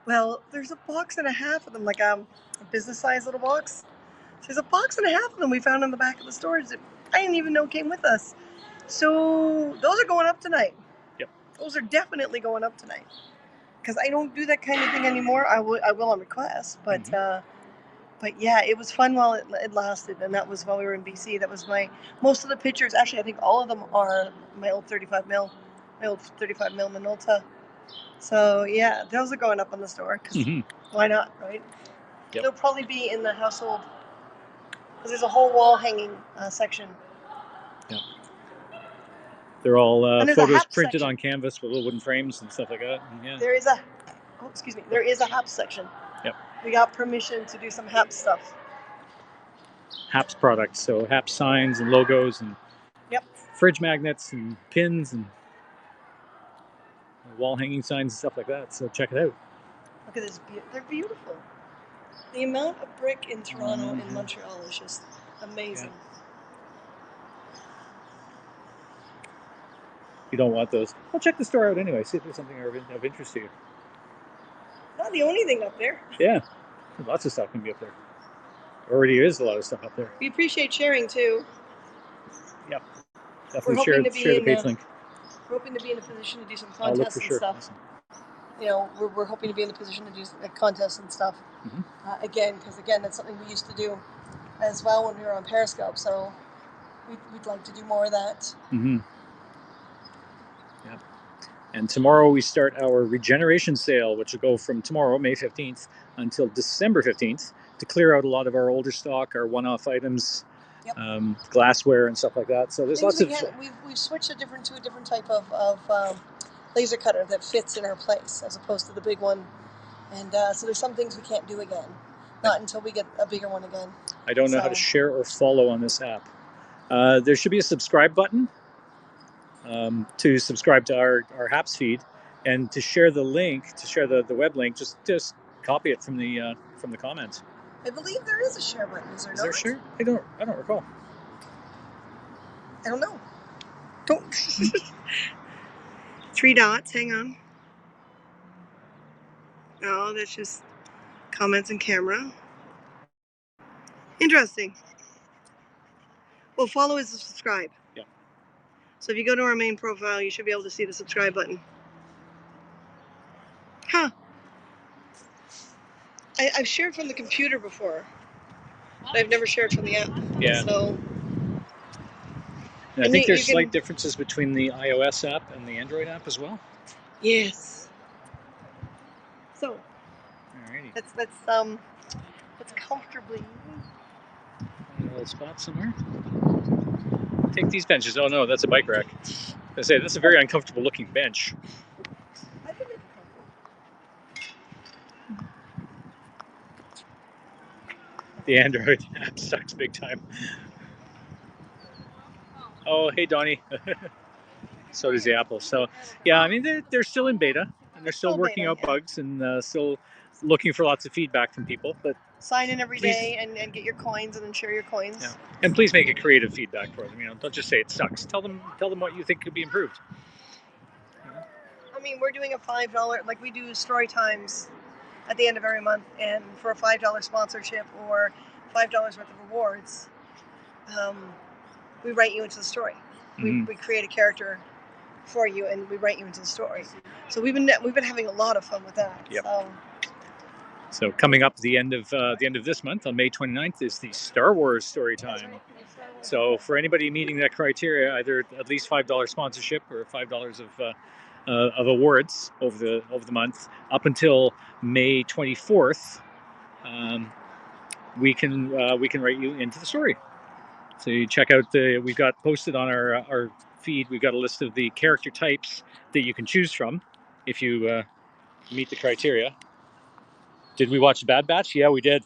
Well, there's a box and a half of them, like a business size little box. So there's a box and a half of them we found in the back of the storage that I didn't even know came with us. So those are going up tonight. Yep. Those are definitely going up tonight. Because I don't do that kind of thing anymore. I will on request, but but yeah, it was fun while it lasted, and that was while we were in BC. That was most of the pictures. Actually, I think all of them are my old 35 mil Minolta. So yeah, those are going up on the store. Cause why not, right? Yep. They'll probably be in the household because there's a whole wall hanging section. Yeah. They're all photos printed section on canvas with little wooden frames and stuff like that. Yeah. There is a HAPS section. Yep. We got permission to do some HAPS stuff. HAPS products, so HAPS signs and logos and fridge magnets and pins and wall hanging signs and stuff like that. So check it out. Look at this. They're beautiful. The amount of brick in Toronto and Montreal is just amazing. Yeah. You don't want those. Well, check the store out anyway. See if there's something of interest to you. Not the only thing up there. Yeah. Lots of stuff can be up there. Already is a lot of stuff up there. We appreciate sharing too. Yep. Definitely share the page link. We're hoping to be in a position to do some contests and stuff. Awesome. you know, we're hoping to be in the position to do like contests and stuff again, because again, that's something we used to do as well when we were on Periscope. So we'd like to do more of that. Yep. And tomorrow we start our Regeneration Sale, which will go from tomorrow, May 15th, until December 15th, to clear out a lot of our older stock, our one-off items, glassware and stuff like that. So there's lots of... We've switched to a different type of laser cutter that fits in our place, as opposed to the big one. And so there's some things we can't do again, not until we get a bigger one again. I don't know how to share or follow on this app. There should be a subscribe button to subscribe to our HAPS feed, and to share the link, to share the web link, just copy it from the comments. I believe there is a share button. Is there not? Is there a share? I don't recall. I don't know. Don't. 3 dots. Hang on. Oh, that's just comments and camera. Interesting. Well, follow is to subscribe. Yeah. So if you go to our main profile, you should be able to see the subscribe button. Huh. I've shared from the computer before, but I've never shared from the app. Yeah. So. And I think there's slight differences between the iOS app and the Android app as well. Yes. So. Alrighty. Let's comfortably. Find a little spot somewhere. Take these benches. Oh no, that's a bike rack. I say that's a very uncomfortable looking bench. I think it's comfortable. The Android app sucks big time. Oh, hey Donnie. So does the Apple. So yeah, I mean they're still in beta, and they're still working out bugs, and still looking for lots of feedback from people. But sign in every day and get your coins, and then share your coins. Yeah. And please make a creative feedback for them. You know, don't just say it sucks. Tell them what you think could be improved. I mean, we're doing a $5, like we do story times at the end of every month, and for a $5 sponsorship or $5 worth of rewards, we write you into the story. We create a character for you, and we write you into the story. So we've been having a lot of fun with that. Yep. So coming up the end of this month on May 29th is the Star Wars story time. So for anybody meeting that criteria, either at least $5 sponsorship or $5 of awards over the month up until May 24th, we can write you into the story. So you check out we've got posted on our feed. We've got a list of the character types that you can choose from if you meet the criteria. Did we watch Bad Batch? Yeah, we did.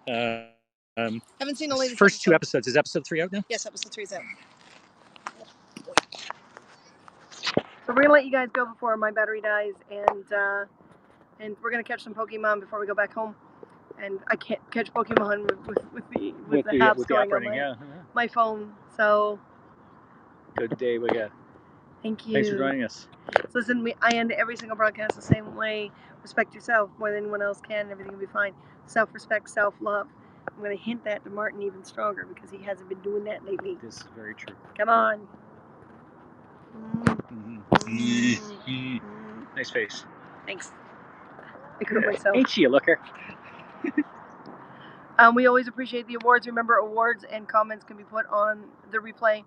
Haven't seen the latest first 2 episodes. Is episode 3 out now? Yes, episode 3 is out. So we're gonna let you guys go before my battery dies, and we're gonna catch some Pokemon before we go back home. And I can't catch Pokemon with the apps going on my phone. So good day we got. Thank you. Thanks for joining us. So listen, I end every single broadcast the same way. Respect yourself more than anyone else can, and everything will be fine. Self-respect, self-love. I'm going to hint that to Martin even stronger, because he hasn't been doing that lately. This is very true. Come on. Nice face. Thanks. I couldn't myself. Ain't she a looker? We always appreciate the awards. Remember, awards and comments can be put on the replay.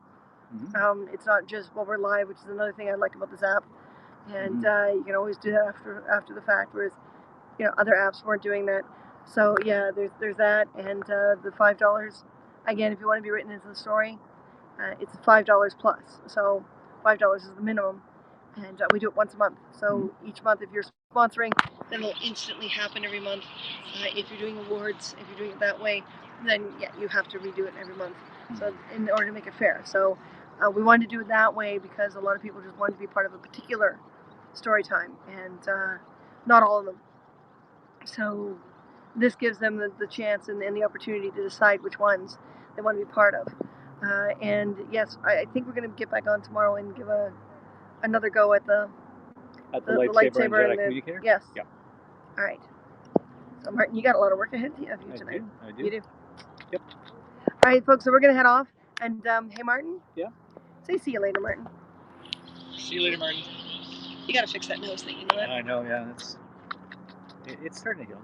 It's not just while we're live, which is another thing I like about this app. And you can always do that after the fact, whereas other apps weren't doing that. So yeah, there's that, and the $5. Again, if you want to be written into the story, it's $5 plus. So $5 is the minimum, and we do it once a month. So each month, if you're sponsoring, then it'll instantly happen every month. If you're doing awards, if you're doing it that way, then yeah, you have to redo it every month. So in order to make it fair. So we wanted to do it that way because a lot of people just wanted to be part of a particular story time, and not all of them. So this gives them the chance and the opportunity to decide which ones they want to be part of. And yes, I think we're going to get back on tomorrow and give another go at the lightsaber and the yes. Yeah. All right. So Martin, you got a lot of work ahead of you tonight. I do. You do. Yep. All right, folks. So we're going to head off. And hey, Martin. Yeah. Say see you later, Martin. See you later, Martin. You gotta fix that nose thing, you know that? I know, yeah. It's starting to go.